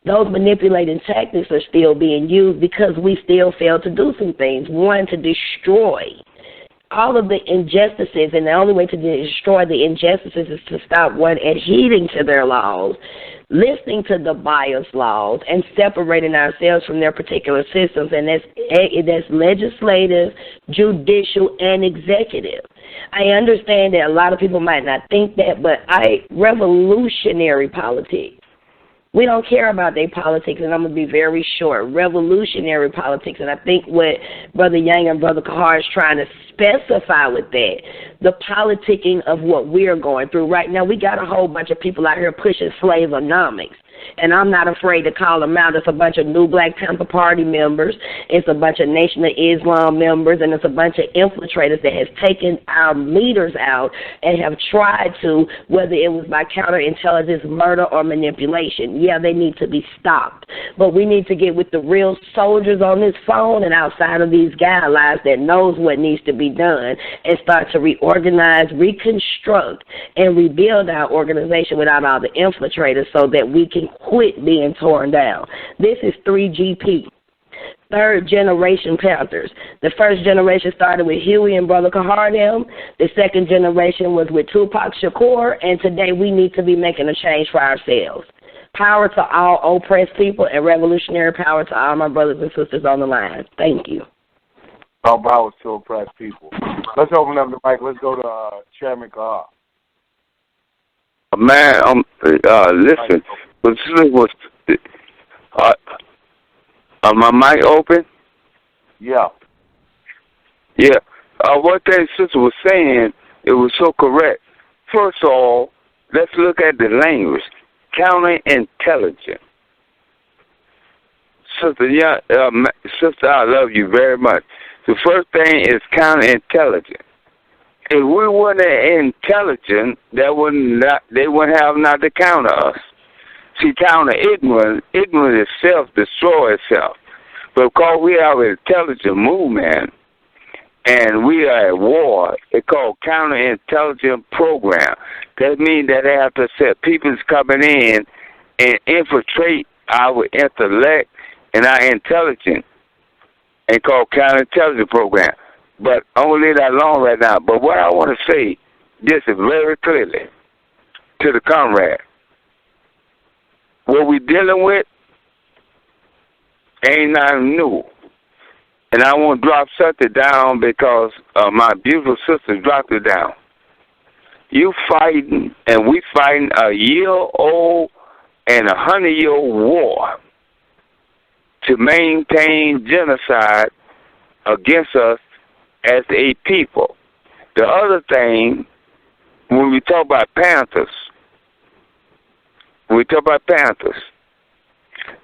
those manipulating tactics are still being used because we still fail to do some things. One, to destroy all of the injustices, and the only way to destroy the injustices is to stop one adhering to their laws, listening to the bias laws, and separating ourselves from their particular systems, and that's legislative, judicial, and executive. I understand that a lot of people might not think that, but revolutionary politics. We don't care about their politics, and I'm going to be very short. Revolutionary politics, and I think what Brother Yang and Brother Kahar is trying to specify with that, the politicking of what we're going through. Right now, we got a whole bunch of people out here pushing slaveonomics, and I'm not afraid to call them out. It's a bunch of new Black Panther Party members. It's a bunch of Nation of Islam members, and it's a bunch of infiltrators that has taken our leaders out and have tried to, whether it was by counterintelligence, murder, or manipulation. Yeah, they need to be stopped. But we need to get with the real soldiers on this phone and outside of these guidelines that knows what needs to be done and start to reorganize, reconstruct, and rebuild our organization without all the infiltrators so that we can quit being torn down. This is 3GP, third generation Panthers. The first generation started with Huey and Brother Kahar. The second generation was with Tupac Shakur, and today we need to be making a change for ourselves. Power to all oppressed people and revolutionary power to all my brothers and sisters on the line. Thank you.
All power to oppressed people. Let's open up the mic. Let's go to Chairman Kahar.
Man, listen. My mic open?
Yeah.
Yeah. What that sister was saying, it was so correct. First of all, let's look at the language. Counterintelligent. Sister, I love you very much. The first thing is counterintelligent. If we weren't intelligent, they wouldn't have not to counter us. See, counter ignorance itself destroys itself. But because we have an intelligent movement and we are at war, it's called counterintelligent program. That means that they have to set people's coming in and infiltrate our intellect and our intelligence and called counterintelligence program. But I'm going to leave that alone right now. But what I want to say, this is very clearly to the comrade. What we're dealing with ain't nothing new. And I want to drop something down because my beautiful sister dropped it down. You fighting, and we fighting a year-old and 100-year-old war to maintain genocide against us as a people. The other thing, when we talk about Panthers,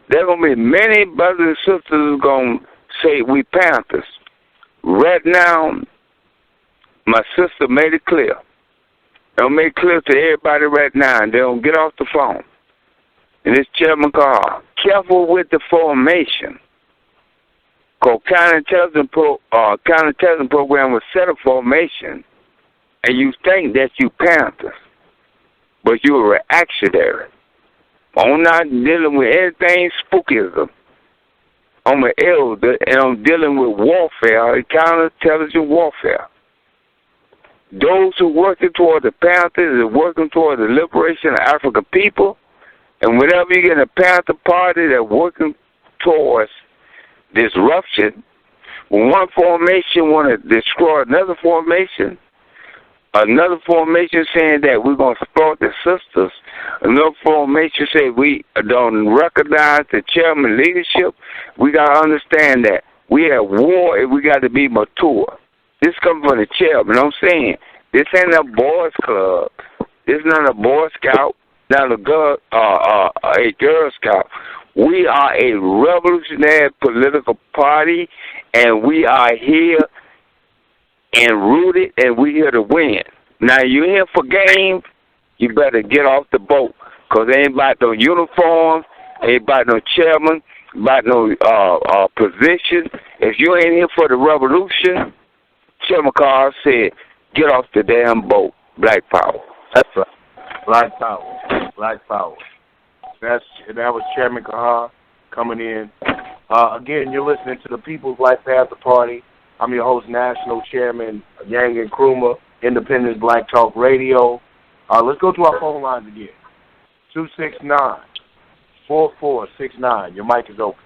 There going to be many brothers and sisters going to say we Panthers. Right now, my sister made it clear. They'll make it clear to everybody right now, and they'll get off the phone. And this Chairman Carr, careful with the formation. Because counterterrorism program was set a formation, and you think that you Panthers, but you're reactionary. I'm not dealing with anything spookism. I'm an elder, and I'm dealing with warfare, counterintelligence warfare. Those who are working toward the Panthers are working toward the liberation of African people, and whenever you get a Panther party that's working towards disruption, when one formation want to destroy another formation saying that we're going to support the sisters, another formation say we don't recognize the chairman leadership, we got to understand that we at war and we got to be mature. This comes from the chairman. I'm saying this ain't a boys club. This not a Boy Scout, not a Girl Scout. We are a revolutionary political party, and we are here and rooted, and we here to win. Now, you here for games, you better get off the boat, because ain't about no uniform, ain't about no chairman, about no position. If you ain't here for the revolution, Chairman Carr said, get off the damn boat. Black power.
That's right. Black power. Black power. That was Chairman Carr coming in. Again, you're listening to the People's Black Panther Party. I'm your host, National Chairman Yanga Nkrumah, Independent Black Talk Radio. Let's go to our phone lines again. 269-4469. Your mic is open.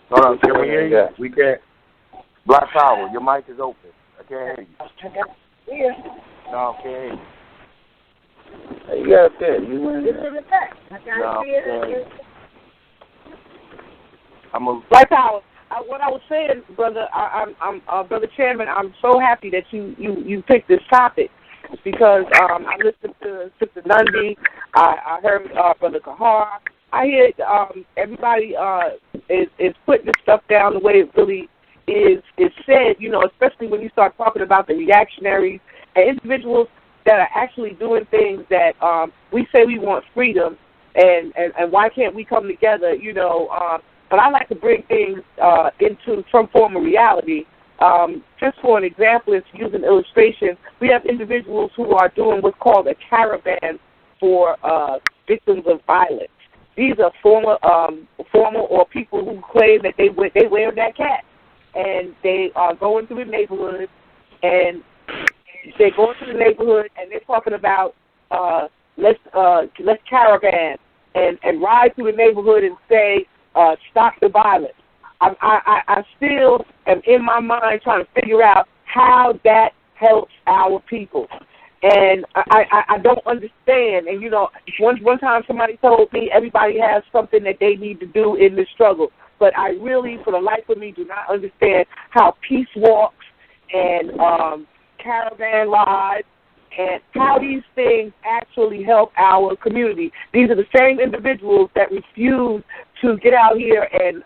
Hold on, can we hear you? We can't. Black Power, your mic is open. I can't hear you. No, I can't hear you. Hey, you got that. You want it? No,
Black Power. What I was saying, brother, I'm Brother Chairman, I'm so happy that you picked this topic because I listened to Sister N.B.P.P. I heard Brother Kahar. I hear everybody is putting this stuff down the way it really is said, especially when you start talking about the reactionaries and individuals that are actually doing things that we say we want freedom and why can't we come together, but I like to bring things into some form of reality. Just for an example, to use an illustration, we have individuals who are doing what's called a caravan for victims of violence. These are former or people who claim that they wear that cap, and they are going through the neighborhood, and they're talking about let's caravan and ride through the neighborhood and say stop the violence. I still am in my mind trying to figure out how that helps our people. And I don't understand. And, one time somebody told me everybody has something that they need to do in this struggle. But I really, for the life of me, do not understand how peace walks and caravan rides and how these things actually help our community. These are the same individuals that refuse to get out here and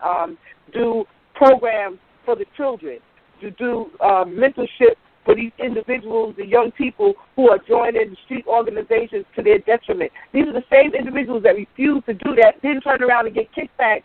do programs for the children, to do mentorship for these individuals, the young people who are joining the street organizations to their detriment. These are the same individuals that refuse to do that, then turn around and get kickbacks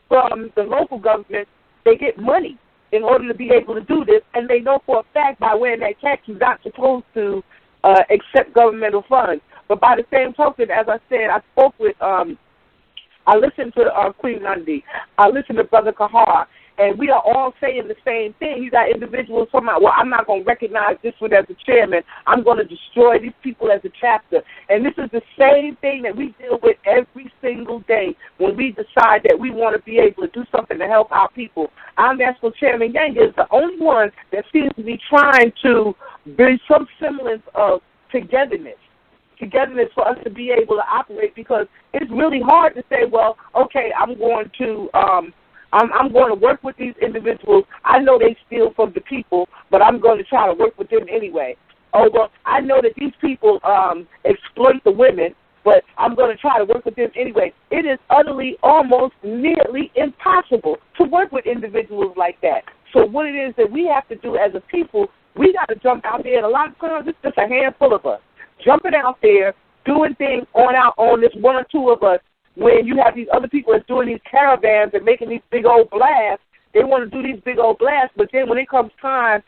from the local government. They get money in order to be able to do this, and they know for a fact by wearing that tax you're not supposed to accept governmental funds. But by the same token, as I said, I spoke with, I listened to Queen Nandi, I listened to Brother Kahar, and we are all saying the same thing. You got individuals talking about, well, I'm not going to recognize this one as a chairman. I'm going to destroy these people as a chapter. And this is the same thing that we deal with every single day when we decide that we want to be able to do something to help our people. Our National Chairman Yang is the only one that seems to be trying to bring some semblance of togetherness for us to be able to operate, because it's really hard to say, well, okay, I'm going to work with these individuals. I know they steal from the people, but I'm going to try to work with them anyway. well, I know that these people exploit the women, but I'm going to try to work with them anyway. It is utterly, almost nearly impossible to work with individuals like that. So what it is that we have to do as a people, we got to jump out there. And a lot of times it's just a handful of us jumping out there, doing things on our own, this one or two of us, when you have these other people that's doing these caravans and making these big old blasts. They want to do these big old blasts, but then when it comes time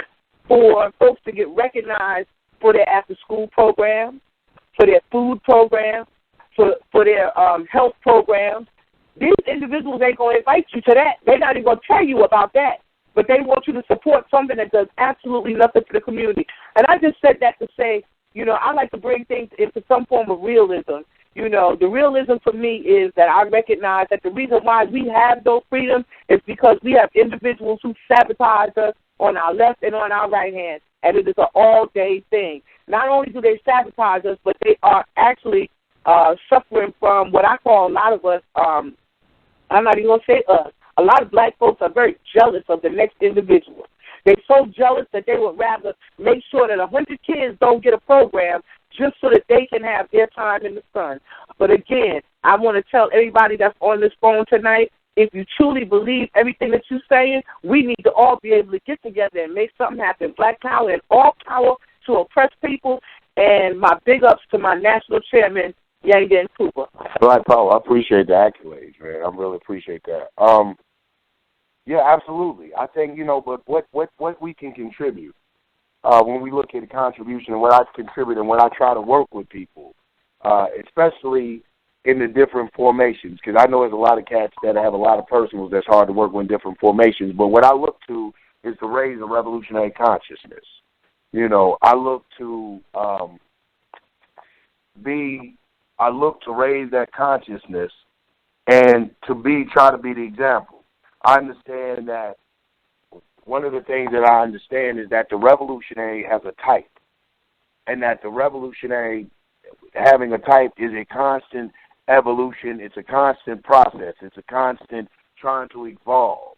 for folks to get recognized for their after-school programs, for their food programs, for their health programs, these individuals ain't going to invite you to that. They're not even going to tell you about that, but they want you to support something that does absolutely nothing for the community. And I just said that to say, I like to bring things into some form of realism. The realism for me is that I recognize that the reason why we have those freedoms is because we have individuals who sabotage us on our left and on our right hand, and it is an all-day thing. Not only do they sabotage us, but they are actually suffering from what I call a lot of us, I'm not even going to say us, a lot of black folks are very jealous of the next individual. They're so jealous that they would rather make sure that 100 kids don't get a program just so that they can have their time in the sun. But again, I want to tell everybody that's on this phone tonight, if you truly believe everything that you're saying, we need to all be able to get together and make something happen. Black power and all power to oppress people. And my big ups to my national chairman, Yanga Nkrumah.
Black power, I appreciate the accolades, man. I really appreciate that. Yeah, absolutely. I think, but what we can contribute when we look at the contribution and what I contribute and when I try to work with people, especially in the different formations, because I know there's a lot of cats that have a lot of personals that's hard to work with in different formations, but what I look to is to raise a revolutionary consciousness. I look to raise that consciousness and try to be the example. I understand that one of the things that I understand is that the revolutionary has a type, and that the revolutionary having a type is a constant evolution. It's a constant process. It's a constant trying to evolve,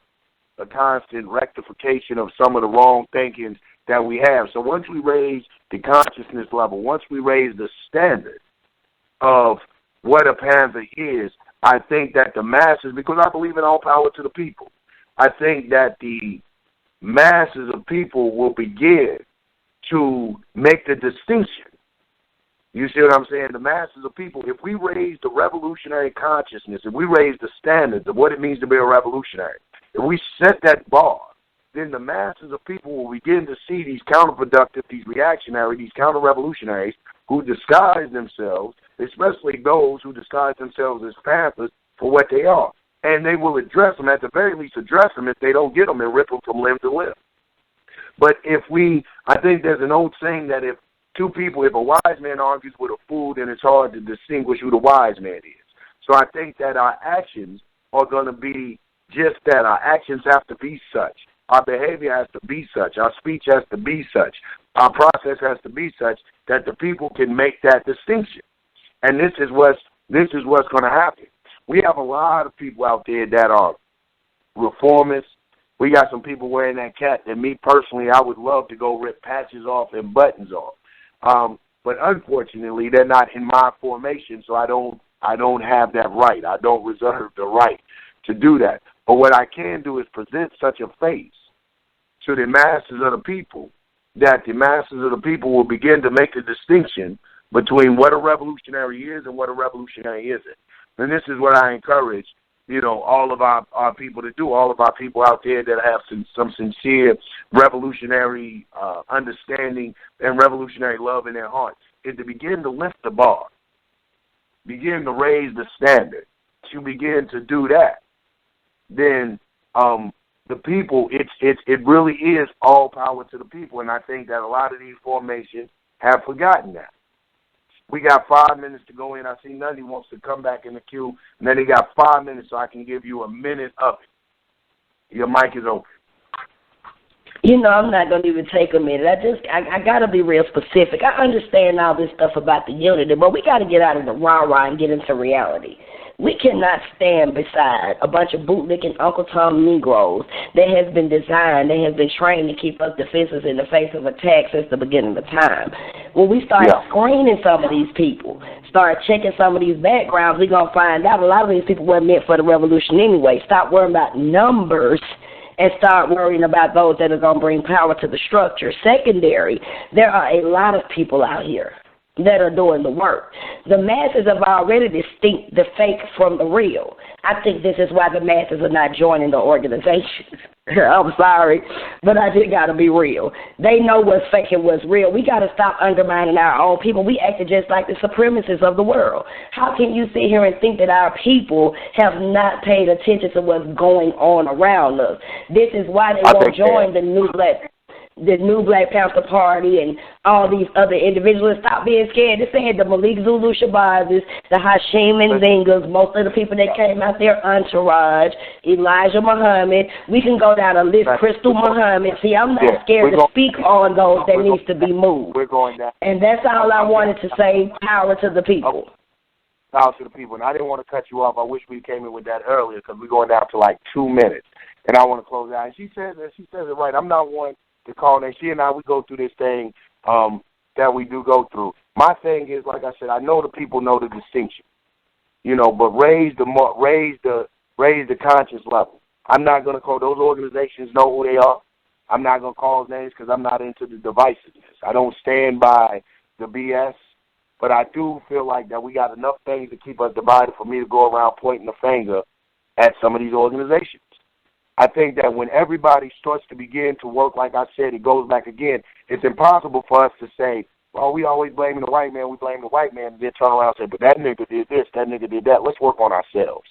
a constant rectification of some of the wrong thinking that we have. So once we raise the consciousness level, once we raise the standard of what a Panther is, I think that the masses, because I believe in all power to the people, I think that the masses of people will begin to make the distinction. You see what I'm saying? The masses of people, if we raise the revolutionary consciousness, if we raise the standards of what it means to be a revolutionary, if we set that bar, then the masses of people will begin to see these counterproductive, these reactionary, these counter-revolutionaries who disguise themselves, especially those who disguise themselves as Panthers, for what they are. And they will address them, at the very least address them if they don't get them and rip them from limb to limb. But I think there's an old saying that if a wise man argues with a fool, then it's hard to distinguish who the wise man is. So I think that our actions are going to be just that. Our actions have to be such. Our behavior has to be such. Our speech has to be such. Our process has to be such that the people can make that distinction. And this is what's going to happen. We have a lot of people out there that are reformists. We got some people wearing that cap that me personally, I would love to go rip patches off and buttons off. But unfortunately, they're not in my formation, so I don't have that right. I don't reserve the right to do that. But what I can do is present such a face to the masses of the people that the masses of the people will begin to make a distinction between what a revolutionary is and what a revolutionary isn't. And this is what I encourage, all of our people to do, all of our people out there that have some sincere revolutionary understanding and revolutionary love in their hearts, is to begin to lift the bar, begin to raise the standard. To begin to do that, then the people, it really is all power to the people, and I think that a lot of these formations have forgotten that. We got 5 minutes to go in. I see Nundy wants to come back in the queue, and then he got 5 minutes, so I can give you a minute of it. Your mic is open.
I'm not going to even take a minute. I got to be real specific. I understand all this stuff about the unity, but we got to get out of the rah-rah and get into reality. We cannot stand beside a bunch of bootlicking Uncle Tom Negroes that has been designed, that has been trained to keep us defenses in the face of attack since the beginning of time. When we start screening some of these people, start checking some of these backgrounds, we're going to find out a lot of these people weren't meant for the revolution anyway. Stop worrying about numbers and start worrying about those that are going to bring power to the structure. Secondary, there are a lot of people out here that are doing the work. The masses have already distinct the fake from the real. I think this is why the masses are not joining the organizations. I'm sorry, but I just got to be real. They know what's fake and what's real. We got to stop undermining our own people. We acted just like the supremacists of the world. How can you sit here and think that our people have not paid attention to what's going on around us? This is why they won't join the new Black Panther Party and all these other individuals. Stop being scared. They said the Malik Zulu Shabazes, the Hashim and Zingas, most of the people that came out there, Entourage, Elijah Muhammad. We can go down a list, Crystal Muhammad. See, I'm not scared to speak on those that needs to be moved.
We're going down.
And that's all I wanted to say, power to the people.
Power to the people. And I didn't want to cut you off. I wish we came in with that earlier because we're going down to like 2 minutes. And I want to close out. And she says it right. I'm not one to call that. She and I, we go through this thing that we do go through. My thing is, like I said, I know the people know the distinction, but raise the conscious level. I'm not going to call those organizations know who they are. I'm not going to call names because I'm not into the divisiveness. I don't stand by the BS, but I do feel like that we got enough things to keep us divided for me to go around pointing the finger at some of these organizations. I think that when everybody starts to begin to work, like I said, it goes back again. It's impossible for us to say, well, we always blaming the white man, and then turn around and say, but that nigga did this, that nigga did that. Let's work on ourselves.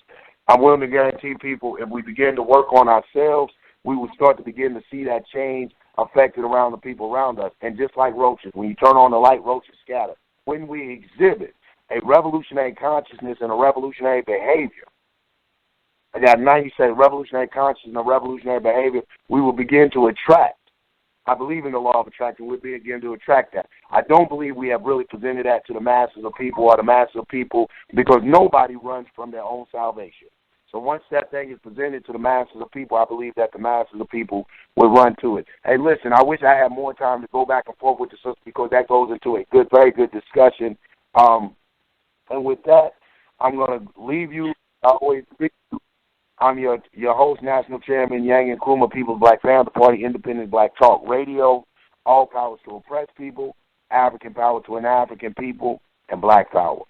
I'm willing to guarantee people if we begin to work on ourselves, we will start to begin to see that change affected around the people around us. And just like roaches, when you turn on the light, roaches scatter. When we exhibit a revolutionary consciousness and a revolutionary behavior, that now you say revolutionary consciousness and revolutionary behavior, we will begin to attract. I believe in the law of attraction. We'll begin to attract that. I don't believe we have really presented that to the masses of people or the masses of people because nobody runs from their own salvation. So once that thing is presented to the masses of people, I believe that the masses of people will run to it. Hey, listen, I wish I had more time to go back and forth with the sister because that goes into a good, very good discussion. And with that, I'm going to leave you. I always speak to I'm your host, National Chairman, Yanga Nkrumah, People's Black Panther Party, Independent Black Talk Radio. All power to oppressed people, African power to an African people, and Black power.